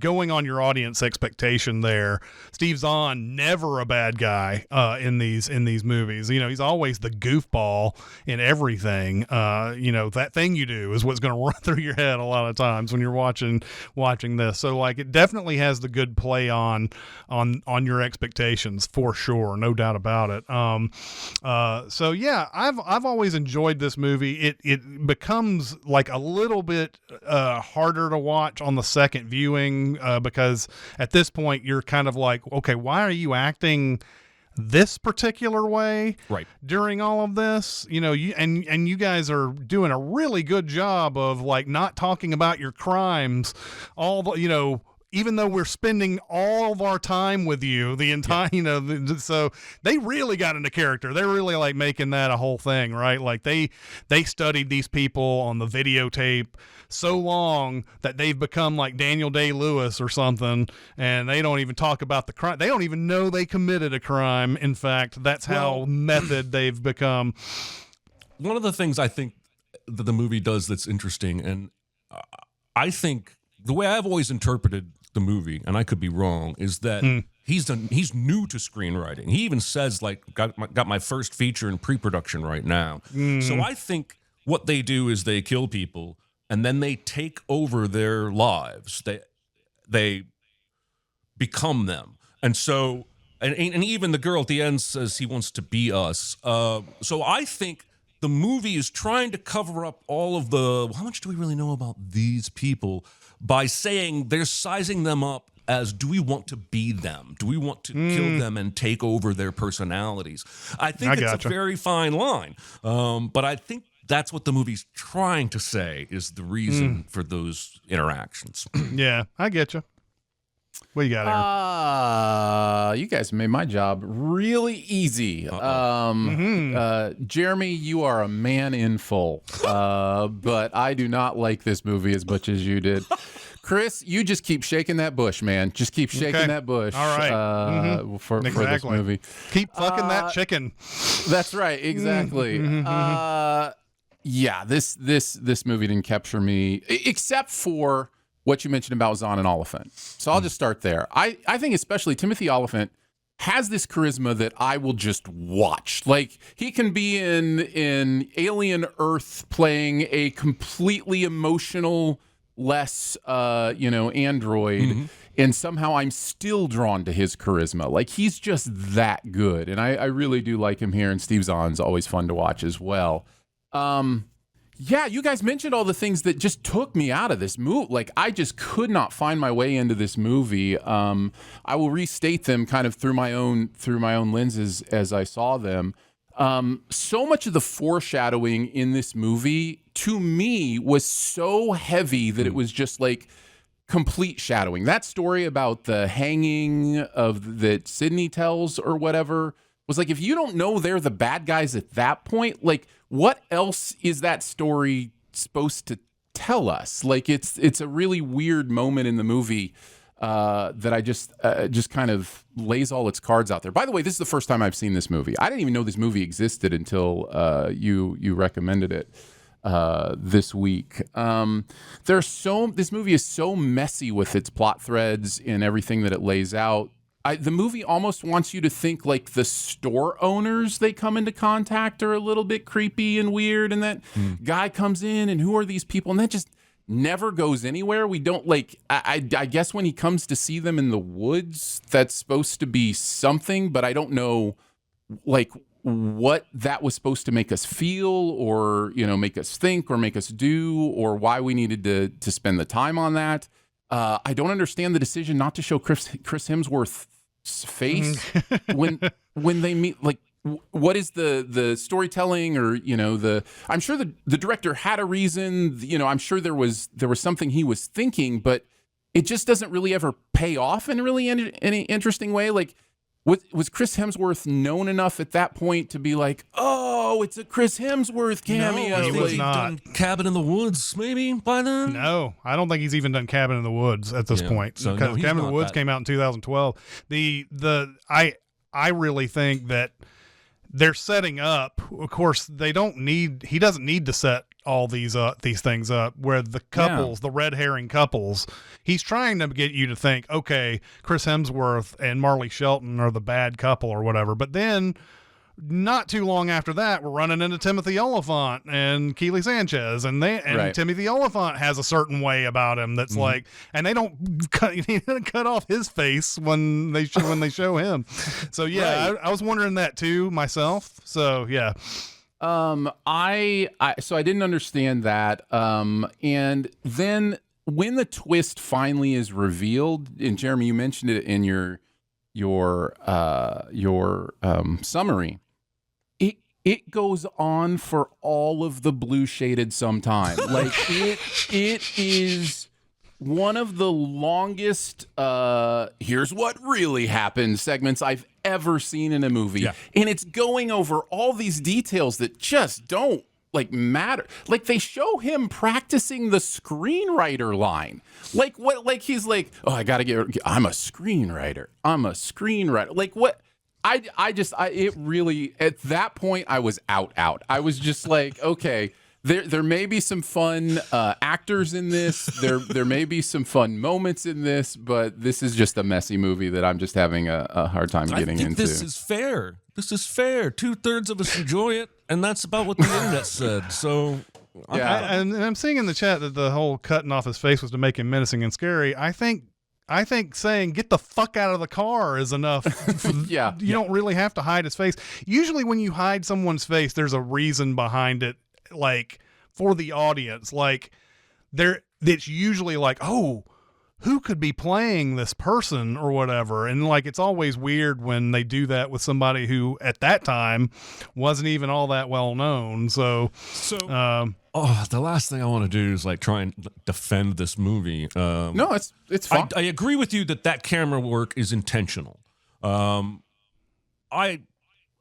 going on your audience expectation there. Steve Zahn, never a bad guy in these movies. He's always the goofball in everything. That thing you do is what's going to run through your head a lot of times when you're watching this. So like, it definitely has the good play on your expectations for sure, no doubt about it. So yeah, I've always enjoyed this movie. It becomes like a little bit harder to watch on the second viewing. Because at this point you're kind of like, okay, why are you acting this particular way during all of this? You guys are doing a really good job of like not talking about your crimes, even though we're spending all of our time with you the entire, so they really got into character. They're really like making that a whole thing, right? Like they studied these people on the videotape so long that they've become like Daniel Day-Lewis or something, and they don't even talk about the crime. They don't even know they committed a crime. In fact, that's how method they've become. One of the things I think that the movie does that's interesting, and I think the way I've always interpreted the movie, and I could be wrong, is that he's new to screenwriting. He even says like, got my first feature in pre-production right now. So I think what they do is they kill people and then they take over their lives. They become them. And so, and even the girl at the end says he wants to be us. So I think the movie is trying to cover up all of how much do we really know about these people by saying they're sizing them up as, do we want to be them? Do we want to kill them and take over their personalities? I think it's a very fine line. But I think that's what the movie's trying to say is the reason for those interactions. Yeah, I get you. What you got here? You guys made my job really easy. Jeremy, you are a man in full. But I do not like this movie as much as you did. Chris, you just keep shaking that bush, man. Just keep shaking that bush. All right. For this movie. Keep fucking that chicken. That's right. Exactly. Yeah, this movie didn't capture me, except for what you mentioned about Zahn and Oliphant. So I'll just start there. I think especially Timothy Olyphant has this charisma that I will just watch. Like, he can be in Alien Earth playing a completely emotional-less, android, and somehow I'm still drawn to his charisma. Like, he's just that good. And I really do like him here, and Steve Zahn's always fun to watch as well. Yeah, you guys mentioned all the things that just took me out of this movie. Like, I just could not find my way into this movie. I will restate them kind of through my own lenses as I saw them. So much of the foreshadowing in this movie, to me, was so heavy that it was just like complete shadowing. That story about the hanging that Sydney tells or whatever, was like, if you don't know they're the bad guys at that point, like, what else is that story supposed to tell us? Like, it's a really weird moment in the movie that I just kind of lays all its cards out there. By the way, this is the first time I've seen this movie. I didn't even know this movie existed until you recommended it this week. This movie is so messy with its plot threads and everything that it lays out. The movie almost wants you to think like the store owners they come into contact are a little bit creepy and weird, and that guy comes in and who are these people, and that just never goes anywhere. We don't like, I guess when he comes to see them in the woods, that's supposed to be something, but I don't know like what that was supposed to make us feel, or, you know, make us think, or make us do, or why we needed to spend the time on that. I don't understand the decision not to show Chris Hemsworth's face when they meet. Like, what is the storytelling, or, you know, I'm sure the director had a reason. You know, I'm sure there was something he was thinking, but it just doesn't really ever pay off in really any interesting way. Like, was Chris Hemsworth known enough at that point to be like, oh, it's a Chris Hemsworth cameo? No, he was not. Done Cabin in the Woods maybe by then? No, I don't think he's even done Cabin in the Woods at this point. So, because no, Cabin in the Woods came out in 2012. I really think that they're setting up. Of course, he doesn't need to set all these things up, where the couples, the red herring couples, he's trying to get you to think, okay, Chris Hemsworth and Marley Shelton are the bad couple or whatever. But then not too long after that, we're running into Timothy Oliphant and Keely Sanchez, and Timothy Oliphant has a certain way about him that's like, and they don't cut off his face when they show him. So yeah, I was wondering that too myself. So yeah. So I didn't understand that. And then when the twist finally is revealed, and Jeremy, you mentioned it in your summary, it goes on for all of the blue shaded sometime. Like, it is one of the longest here's what really happened segments I've ever seen in a movie. Yeah. And it's going over all these details that just don't like matter. Like, they show him practicing the screenwriter line. Like, what, like he's like, oh, I'm a screenwriter. Like, what? It really, at that point, I was out. I was just like, okay, there may be some fun actors in this. There may be some fun moments in this, but this is just a messy movie that I'm just having a hard time getting into. This is fair. 2/3 of us enjoy it, and that's about what the internet said. So, yeah. And I'm seeing in the chat that the whole cutting off his face was to make him menacing and scary. I think saying get the fuck out of the car is enough. You don't really have to hide his face. Usually when you hide someone's face, there's a reason behind it, like for the audience. Like, it's usually like, oh, who could be playing this person or whatever. And like, it's always weird when they do that with somebody who at that time wasn't even all that well known. So the last thing I want to do is like try and defend this movie. No, it's fine. I agree with you that camera work is intentional. I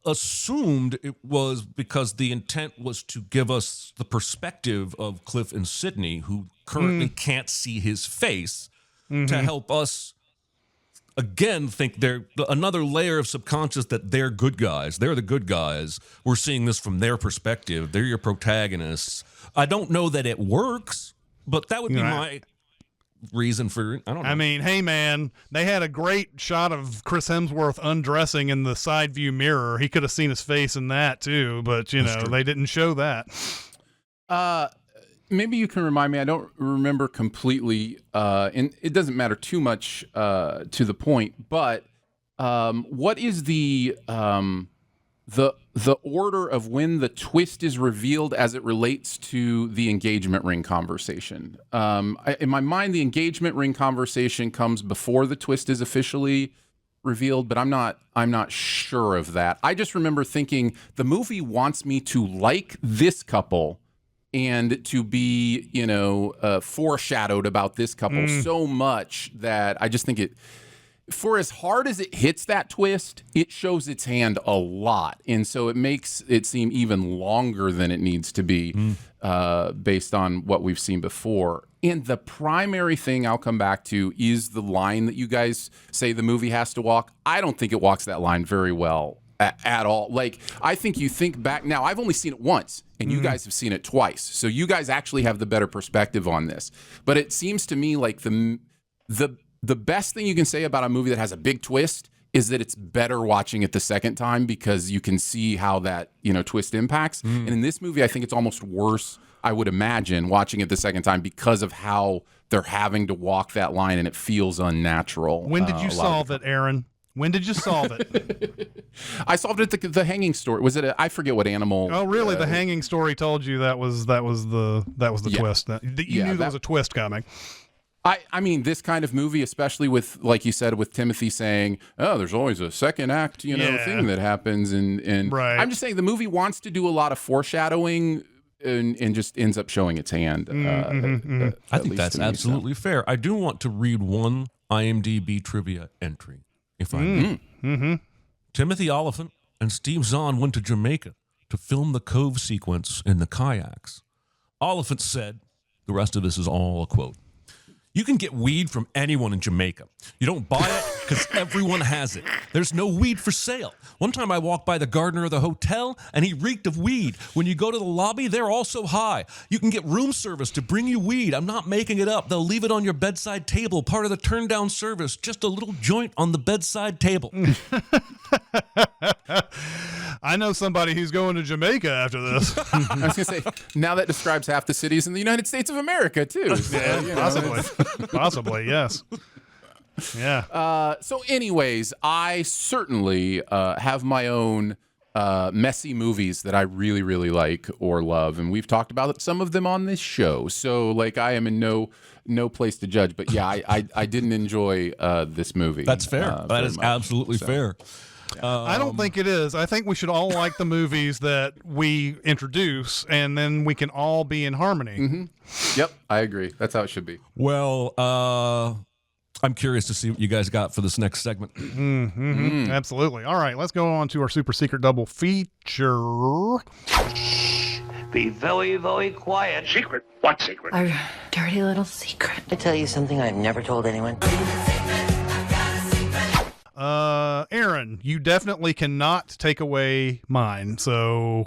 assumed it was because the intent was to give us the perspective of Cliff and Sydney, who currently can't see his face, to help us again think they're another layer of subconscious that they're good guys. They're the good guys. We're seeing this from their perspective. They're your protagonists. I don't know that it works, but that would be my reason for, I don't know. I mean, hey man, they had a great shot of Chris Hemsworth undressing in the side view mirror. He could have seen his face in that too, but they didn't show that. Maybe you can remind me. I don't remember completely, and it doesn't matter too much to the point. But what is the order of when the twist is revealed as it relates to the engagement ring conversation? In my mind, the engagement ring conversation comes before the twist is officially revealed, but I'm not sure of that. I just remember thinking the movie wants me to like this couple and to be, foreshadowed about this couple so much that I just think for as hard as it hits that twist, it shows its hand a lot. And so it makes it seem even longer than it needs to be based on what we've seen before. And the primary thing I'll come back to is the line that you guys say the movie has to walk. I don't think it walks that line very well at all. Like, I think you think back. Now, I've only seen it once, and you guys have seen it twice. So you guys actually have the better perspective on this. But it seems to me like the best thing you can say about a movie that has a big twist is that it's better watching it the second time because you can see how that, twist impacts. And in this movie, I think it's almost worse, I would imagine, watching it the second time because of how they're having to walk that line and it feels unnatural. When did you solve it, Aaron? When did you solve it? I solved it at the hanging story. Was it? I forget what animal. Oh, really? The hanging story told you that was the twist. You knew there was a twist coming. I mean, this kind of movie, especially with, like you said, with Timothy saying, "Oh, there's always a second act, thing that happens," and right. I'm just saying the movie wants to do a lot of foreshadowing and just ends up showing its hand. I think that's absolutely fair. I do want to read one IMDb trivia entry, if I may. Timothy Oliphant and Steve Zahn went to Jamaica to film the cove sequence in the kayaks. Oliphant said, the rest of this is all a quote, "You can get weed from anyone in Jamaica. You don't buy it because everyone has it. There's no weed for sale. One time I walked by the gardener of the hotel and he reeked of weed. When you go to the lobby, they're also high. You can get room service to bring you weed. I'm not making it up. They'll leave it on your bedside table, part of the turn down service, just a little joint on the bedside table." I know somebody who's going to Jamaica after this. I was going to say, now that describes half the cities in the United States of America, too. So, Possibly, yes. Yeah. So anyways, I certainly have my own messy movies that I really, really like or love. And we've talked about some of them on this show. So, like, I am in no place to judge. But, yeah, I didn't enjoy this movie. That's fair. That is absolutely fair. I don't think it is. I think we should all like the movies that we introduce, and then we can all be in harmony. Yep, I agree. That's how it should be. Well, I'm curious to see what you guys got for this next segment. Absolutely. All right, let's go on to our super secret double feature. Be very, very quiet. Secret? What secret? Our dirty little secret. I tell you something I've never told anyone. Aaron, you definitely cannot take away mine. So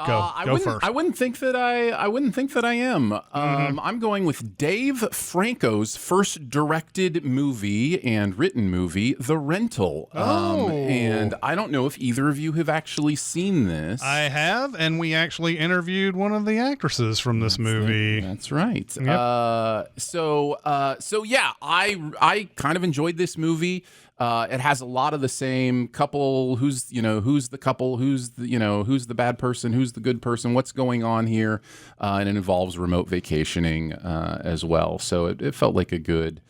go first. I wouldn't think that I am. I'm going with Dave Franco's first directed movie and written movie, The Rental. And I don't know if either of you have actually seen this. I have, and we actually interviewed one of the actresses from this movie. That's right. Yep. So yeah, I kind of enjoyed this movie. It has a lot of the same couple. Who's the couple? Who's the bad person? Who's the good person? What's going on here? And it involves remote vacationing as well. So it felt like a good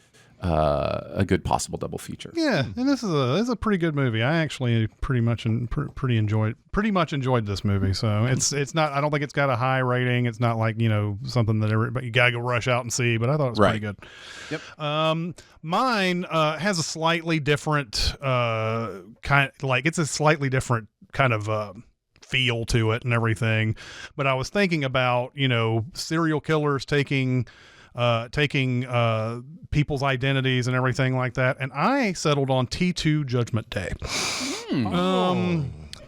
possible double feature. Yeah, and this is a pretty good movie. I actually pretty much enjoyed this movie. So it's not. I don't think it's got a high rating. It's not like something that everybody you gotta go rush out and see. But I thought it was pretty good. Yep. Mine has a slightly different it's a slightly different kind of feel to it and everything. But I was thinking about serial killers taking people's identities and everything like that, and I settled on T2 Judgment Day.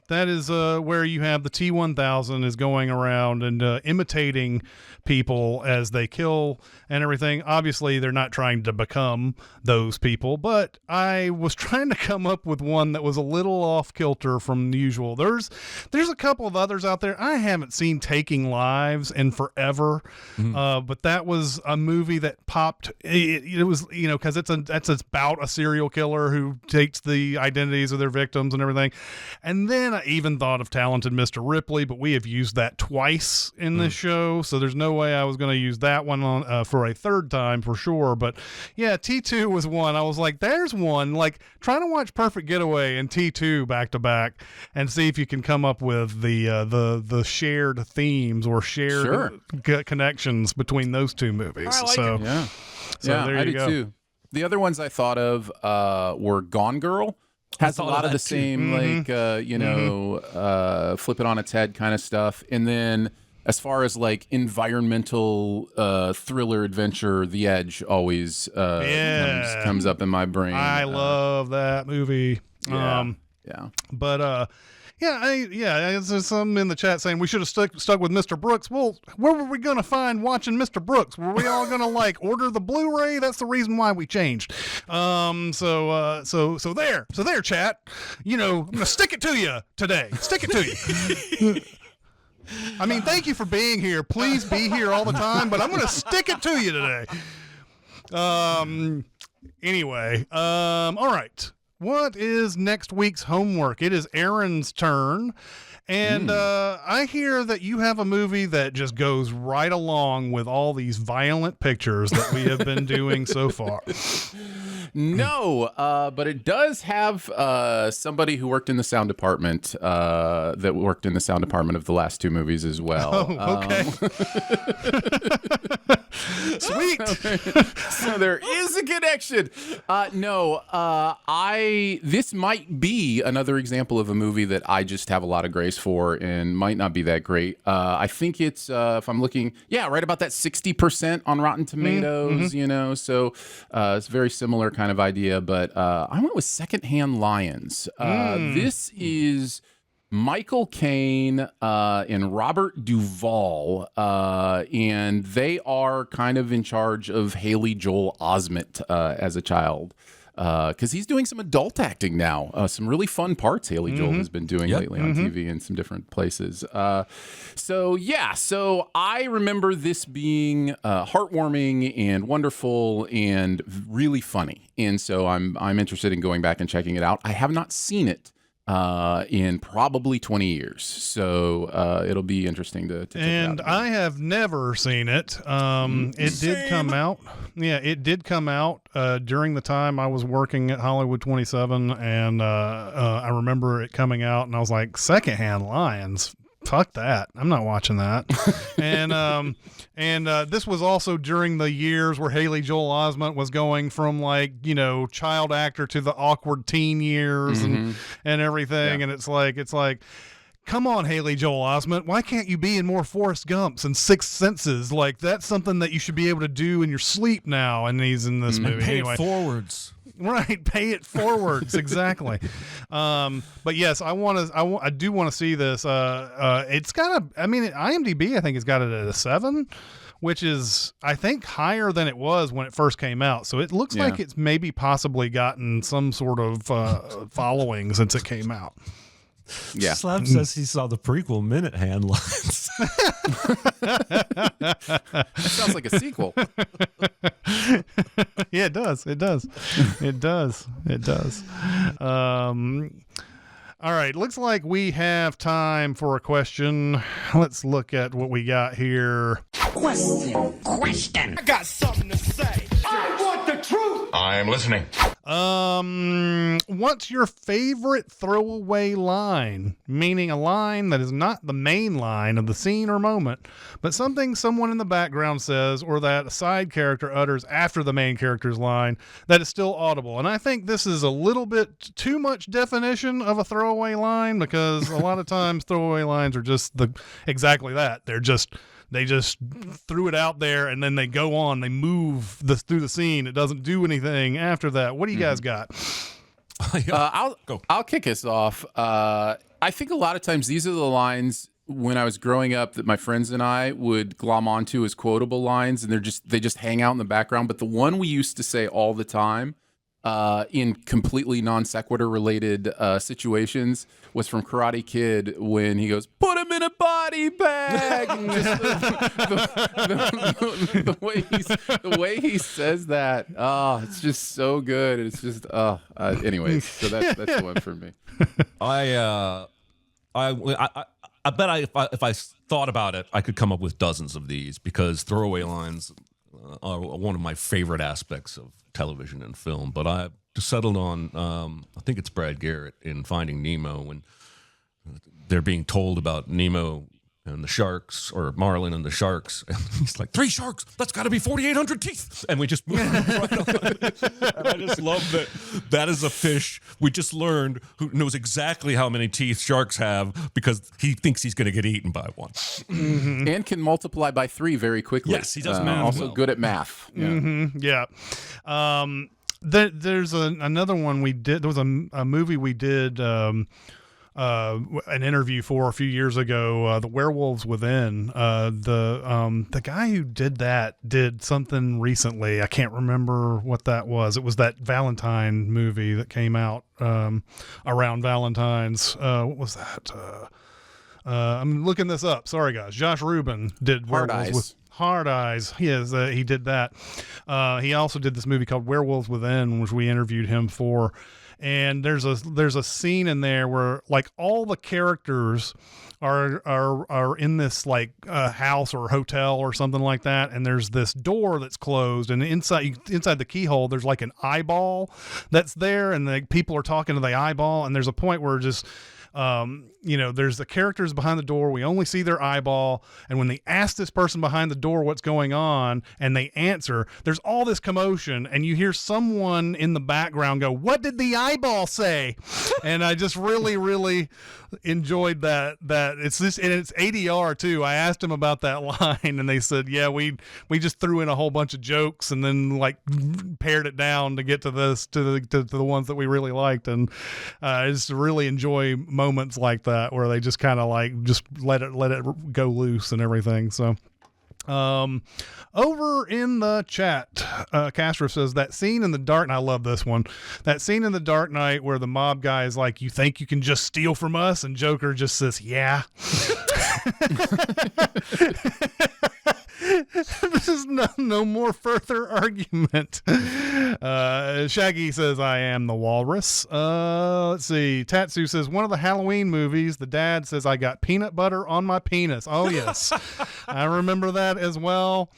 That is where you have the T-1000 is going around and imitating people as they kill and everything. Obviously, they're not trying to become those people, but I was trying to come up with one that was a little off kilter from the usual. There's a couple of others out there. I haven't seen Taking Lives in forever, but that was a movie that popped. It was because it's about a serial killer who takes the identities of their victims and everything, and then I even thought of Talented Mr. Ripley, but we have used that twice in this show, so there's no way I was going to use that one on for a third time for sure. But yeah, T2 was one. I was like, there's one. Like, trying to watch Perfect Getaway and T2 back to back and see if you can come up with the shared themes or shared connections between those two movies. I like so it. Yeah. So there I you do go. too. The other ones I thought of were Gone Girl. Has a lot of the same, like, flip it on its head kind of stuff. And then as far as like environmental thriller adventure, The Edge always comes up in my brain. I love that movie. Yeah. But there's some in the chat saying we should have stuck with Mr. Brooks. Well, where were we going to find watching Mr. Brooks? Were we all going to like order the Blu-ray? That's the reason why we changed. So there, chat. I'm going to stick it to you today. Stick it to you. I mean, thank you for being here. Please be here all the time, but I'm going to stick it to you today. Anyway, all right. What is next week's homework? It is Aaron's turn. And I hear that you have a movie that just goes right along with all these violent pictures that we have been doing so far. No, but it does have somebody who worked in the sound department that worked in the sound department of the last two movies as well. Oh, okay. Sweet. So there is a connection. This might be another example of a movie that I just have a lot of grace for and might not be that great. I think it's, if I'm looking, right about that 60% on Rotten Tomatoes, so it's very similar kind of idea, but I went with Secondhand Lions. This is Michael Caine and Robert Duvall, and they are kind of in charge of Haley Joel Osment as a child. Because he's doing some adult acting now. Some really fun parts Haley Joel has been doing lately on TV in some different places. So I remember this being heartwarming and wonderful and really funny. And so I'm interested in going back and checking it out. I have not seen it in probably 20 years. So it'll be interesting to check it out. And I have never seen it. It did come out. Yeah, it did come out during the time I was working at Hollywood 27. And I remember it coming out and I was like, Secondhand Lions. Fuck that. I'm not watching that. And this was also during the years where Haley Joel Osment was going from like, child actor to the awkward teen years and everything. Yeah. And it's like, come on, Haley Joel Osment. Why can't you be in more Forrest Gumps and Sixth Senses? Like, that's something that you should be able to do in your sleep now. And he's in this movie. Pay anyway. it forwards. Right, pay it forwards, exactly. But yes, I do want to see this. It's got IMDb, I think it's got it at a 7, which is, I think, higher than it was when it first came out. So it looks like it's maybe possibly gotten some sort of following since it came out. Yeah. Slab says he saw the prequel Minute Hand Lines. That sounds like a sequel. Yeah, it does. It does. It does. It does. All right. Looks like we have time for a question. Let's look at what we got here. Question. I got something to say. I want the truth. I'm listening. What's your favorite throwaway line? Meaning a line that is not the main line of the scene or moment, but something someone in the background says or that a side character utters after the main character's line that is still audible. And I think this is a little bit too much definition of a throwaway line, because a lot of times throwaway lines are just exactly that. They just threw it out there and then they go on. They move through the scene. It doesn't do anything after that. What do you guys got? I'll kick us off. I think a lot of times these are the lines when I was growing up that my friends and I would glom onto as quotable lines, and they just hang out in the background. But the one we used to say all the time in completely non sequitur related situations was from Karate Kid when he goes, "Put him in a body bag." And just the way he says that, it's just so good. It's just anyways, so that's the one for me. I bet if I thought about it, I could come up with dozens of these, because throwaway lines are one of my favorite aspects of television and film. But I settled on, I think it's Brad Garrett in Finding Nemo, when they're being told about Nemo and the sharks, or Marlin and the sharks. And he's like, 3 sharks, that's got to be 4,800 teeth. And we just move right on. And I just love that is a fish we just learned who knows exactly how many teeth sharks have because he thinks he's going to get eaten by one. Mm-hmm. And can multiply by 3 very quickly. Yes, he does math Also well. good at math. Yeah. Mm-hmm. Yeah. There's another one we did. There was a movie we did an interview for a few years ago, The Werewolves Within. The guy who did that did something recently. I can't remember what that was. It was that Valentine movie that came out around Valentine's. What was that? I'm looking this up. Sorry, guys. Josh Rubin did Werewolves with Hard Eyes. Yes, he did that. He also did this movie called Werewolves Within, which we interviewed him for. And there's a scene in there where like all the characters are in this like house or hotel or something like that, and there's this door that's closed, and inside the keyhole there's like an eyeball that's there, and the people are talking to the eyeball, and there's a point where just there's the characters behind the door. We only see their eyeball. And when they ask this person behind the door what's going on and they answer, there's all this commotion and you hear someone in the background go, "What did the eyeball say?" And I just really, really enjoyed that it's this, and it's ADR too. I asked him about that line and they said, yeah, we just threw in a whole bunch of jokes and then like pared it down to get to the ones that we really liked. And I just really enjoy moments like that where they just kind of like just let it go loose and everything. So over in the chat, Castro says that scene in the Dark, and I love this one, that scene in the Dark Knight where the mob guy is like, "You think you can just steal from us?" And Joker just says, "Yeah." This is no more further argument. Shaggy says, "I am the walrus." Let's see. Tatsu says, "One of the Halloween movies, the dad says, 'I got peanut butter on my penis.'" Oh, yes. I remember that as well.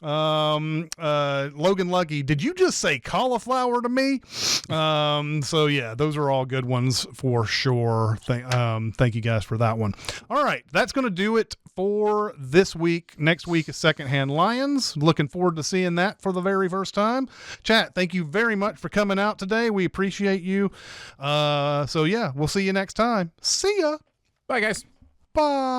Logan Lucky, "Did you just say cauliflower to me?" So, yeah, those are all good ones for sure. Thank you guys for that one. All right. That's going to do it for this week. Next week is Secondhand Lions. Looking forward to seeing that for the very first time. Chat, thank you very much for coming out today. We appreciate you. So yeah, we'll see you next time. See ya. Bye, guys. Bye.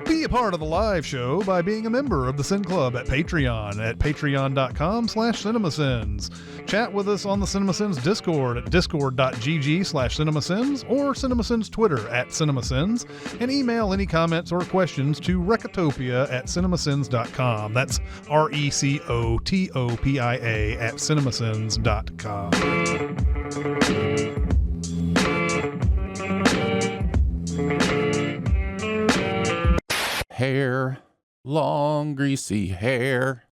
Be a part of the live show by being a member of the Sin Club at Patreon at patreon.com/cinemasins. Chat with us on the Cinemasins Discord at discord.gg/cinemasins or Cinemasins Twitter at Cinemasins, and email any comments or questions to Recotopia at cinemasins.com. That's RECOTOPIA at cinemasins.com. Hair, long greasy hair.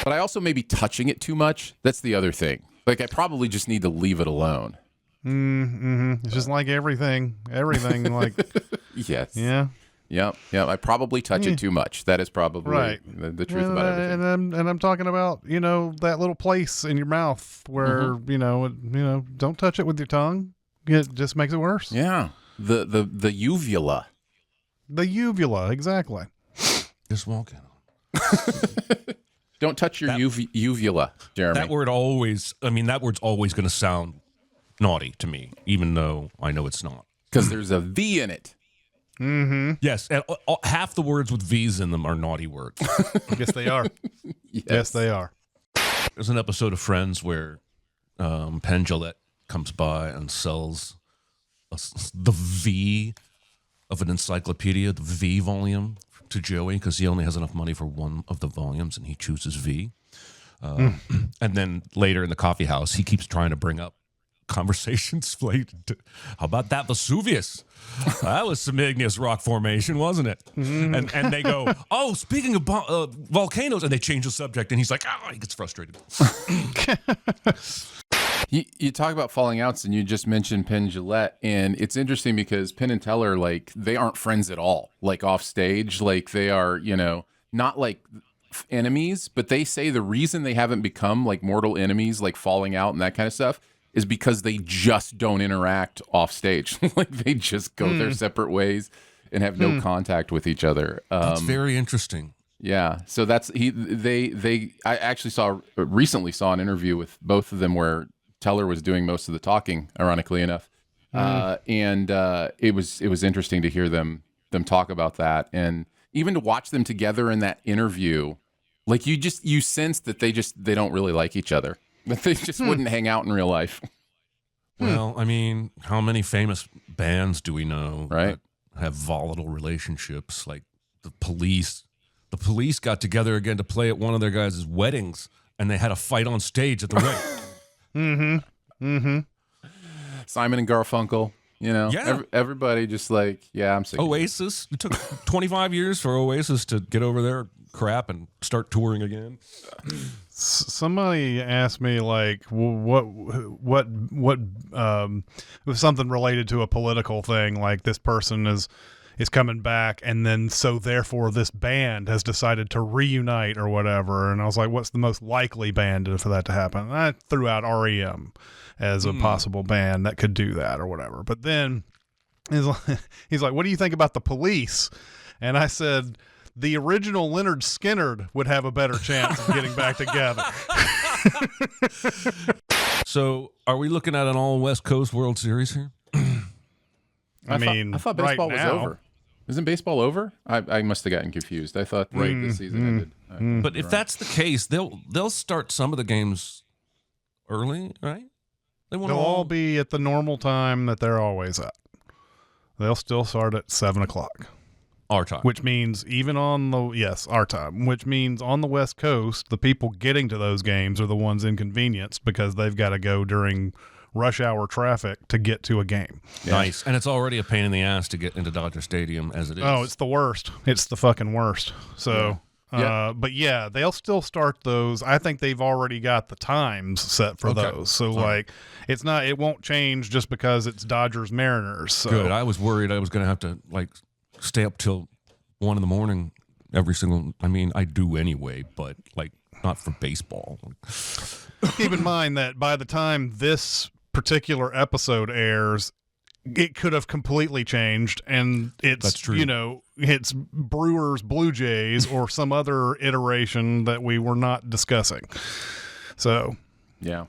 But I also may be touching it too much. That's the other thing. Like, I probably just need to leave it alone. It's just like everything like Yes. Yeah. Yep. I probably touch it too much. That is probably right. the truth about everything. And I'm talking about, that little place in your mouth where, don't touch it with your tongue. It just makes it worse. Yeah. The uvula. The uvula, exactly. Just walking. Don't touch your uvula, Jeremy. That word's always going to sound naughty to me, even though I know it's not. Because there's a V in it. Mm-hmm. Yes, and half the words with V's in them are naughty words. Yes, they are. Yes, they are. There's an episode of Friends where Penn Jillette comes by and sells the V of an encyclopedia, the V volume, to Joey because he only has enough money for one of the volumes, and he chooses V. And then later in the coffee house, he keeps trying to bring up conversations related to, how about that Vesuvius? That was some igneous rock formation, wasn't it? And they go, "Oh, speaking of volcanoes," and they change the subject, and he's like, he gets frustrated. You talk about falling outs, and you just mentioned Penn Jillette, and it's interesting because Penn and Teller, like, they aren't friends at all, like, off stage. Like, they are, not like enemies, but they say the reason they haven't become like mortal enemies, like falling out and that kind of stuff, is because they just don't interact off stage. Like they just go their separate ways and have no contact with each other. That's very interesting. Yeah, so that's I actually recently saw an interview with both of them where Teller was doing most of the talking, ironically enough, and it was interesting to hear them talk about that, and even to watch them together in that interview, like you sense that they don't really like each other, that they just wouldn't hang out in real life. Well, I mean, how many famous bands do we know right? that have volatile relationships? Like the Police. The Police got together again to play at one of their guys' weddings, and they had a fight on stage at the wedding. Simon and Garfunkel, Yeah. everybody just like, I'm sick. Oasis. It took 25 years for Oasis to get over their crap and start touring again. Somebody asked me like what was something related to a political thing, like this person is coming back, and then so therefore this band has decided to reunite or whatever, and I was like, what's the most likely band for that to happen? And I threw out REM as a possible band that could do that or whatever, but then he's like, what do you think about the Police? And I said, the original Leonard Skinner would have a better chance of getting back together. So are we looking at an all West Coast World Series here? I thought baseball was over. Isn't baseball over? I must have gotten confused. I thought the season ended. But if that's the case, they'll start some of the games early, right? They'll all be at the normal time that they're always at. They'll still start at 7:00. Our time. Which means our time. Which means on the West Coast, the people getting to those games are the ones inconvenienced because they've got to go during rush hour traffic to get to a game. Nice. And it's already a pain in the ass to get into Dodger Stadium as it is. Oh, it's the worst. It's the fucking worst. So, but yeah, they'll still start those. I think they've already got the times set for those. So it won't change just because it's Dodgers Mariners. So. Good. I was worried I was going to have to stay up till 1 a.m. I do anyway, but not for baseball. Keep in mind that by the time this particular episode airs, it could have completely changed, and it's That's true. It's Brewers Blue Jays or some other iteration that we were not discussing. So yeah,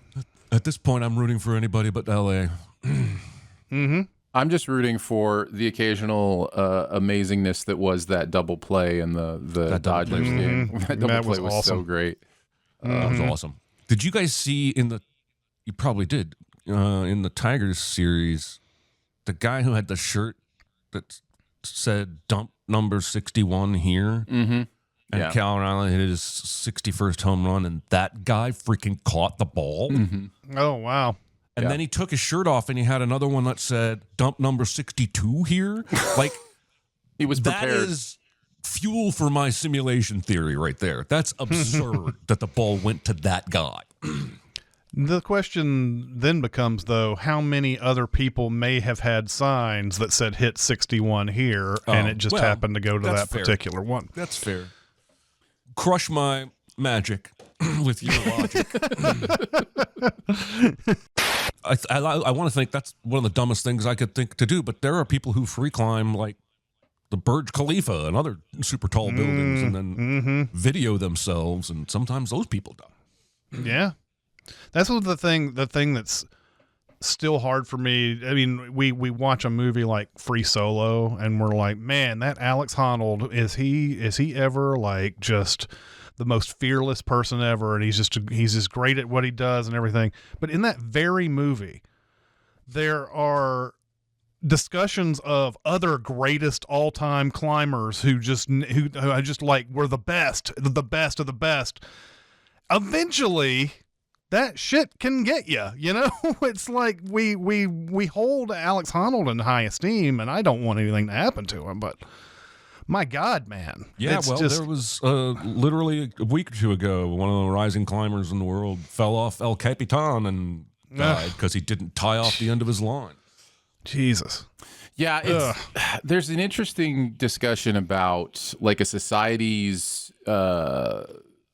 at this point I'm rooting for anybody but LA. I'm just rooting for the occasional amazingness that was that double play in the Dodgers game. That double play was awesome. so great. That was awesome. Did you guys see you probably did, in the Tigers series, the guy who had the shirt that said dump number 61 here? Mm-hmm. And Cal Raleigh hit his 61st home run, and that guy freaking caught the ball. Mm-hmm. Oh, wow. And then he took his shirt off, and he had another one that said dump number 62 here. He was prepared. That is fuel for my simulation theory right there. That's absurd that the ball went to that guy. The question then becomes, though, how many other people may have had signs that said hit 61 here, and it just happened to go to that particular one. That's fair. Crush my magic with your logic. I want to think that's one of the dumbest things I could think to do, but there are people who free climb the Burj Khalifa and other super tall buildings and then video themselves, and sometimes those people die. Yeah. That's what the thing that's still hard for me. I mean, we watch a movie like Free Solo and we're like, man, that Alex Honnold, is he ever just the most fearless person ever, and he's just great at what he does and everything. But in that very movie, there are discussions of other greatest all-time climbers who I just were the best of the best. Eventually, that shit can get you. It's like we hold Alex Honnold in high esteem, and I don't want anything to happen to him, but my God, man. Yeah, there was literally a week or two ago, one of the rising climbers in the world fell off El Capitan and died because he didn't tie off the end of his line. Jesus. Yeah, there's an interesting discussion about a society's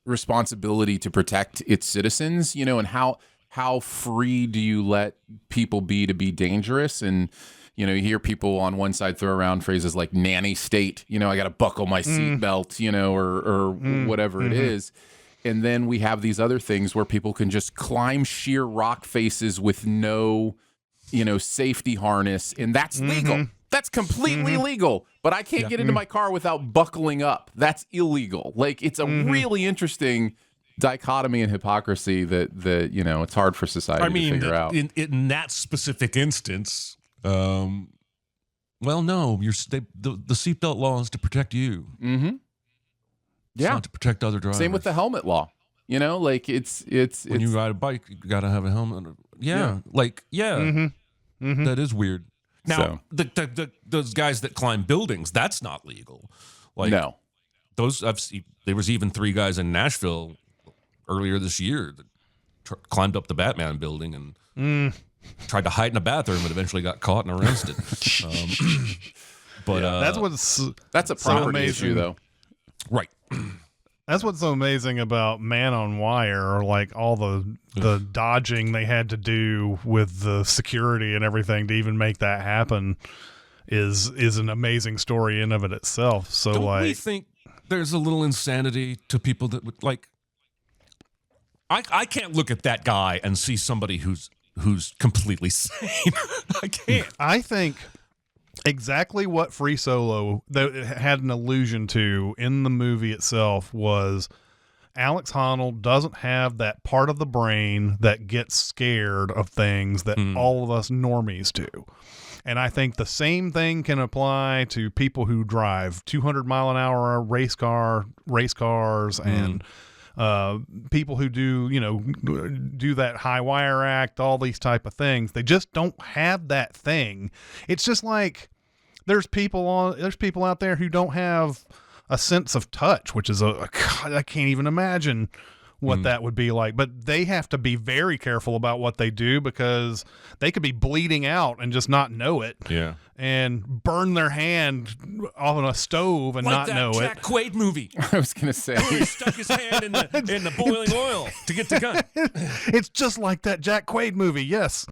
responsibility to protect its citizens, and how how free do you let people be to be dangerous? And, you hear people on one side throw around phrases like nanny state, I got to buckle my seatbelt, or whatever it is. And then we have these other things where people can just climb sheer rock faces with no, safety harness. And that's legal. That's completely legal. But I can't get into my car without buckling up. That's illegal. Like, it's a really interesting dichotomy and hypocrisy that it's hard for society to figure out. In that specific instance, well, no, the seatbelt law is to protect you. Mm-hmm. It's not to protect other drivers. Same with the helmet law. Like it's when you ride a bike, you got to have a helmet. Yeah. That is weird. Now, those guys that climb buildings, that's not legal. Like, no. There was even 3 guys in Nashville earlier this year that climbed up the Batman building and tried to hide in a bathroom, but eventually got caught and arrested. That's a property issue, though. Right. That's what's so amazing about Man on Wire, or like all the dodging they had to do with the security and everything to even make that happen is an amazing story in of it itself. So don't we think there's a little insanity to people that would like? I can't look at that guy and see somebody who's completely sane. I can't. I think exactly what Free Solo that it had an allusion to in the movie itself was Alex Honnold doesn't have that part of the brain that gets scared of things that all of us normies do. And I think the same thing can apply to people who drive 200 mile an hour race cars and people who do that high wire act, all these type of things. They just don't have that thing. It's just like there's people out there who don't have a sense of touch, which is I can't even imagine what that would be like. But they have to be very careful about what they do because they could be bleeding out and just not know it. Yeah. And burn their hand on a stove and not know it. Like that Jack Quaid movie. I was going to say. He stuck his hand in the boiling oil to get the gun. It's just like that Jack Quaid movie, yes.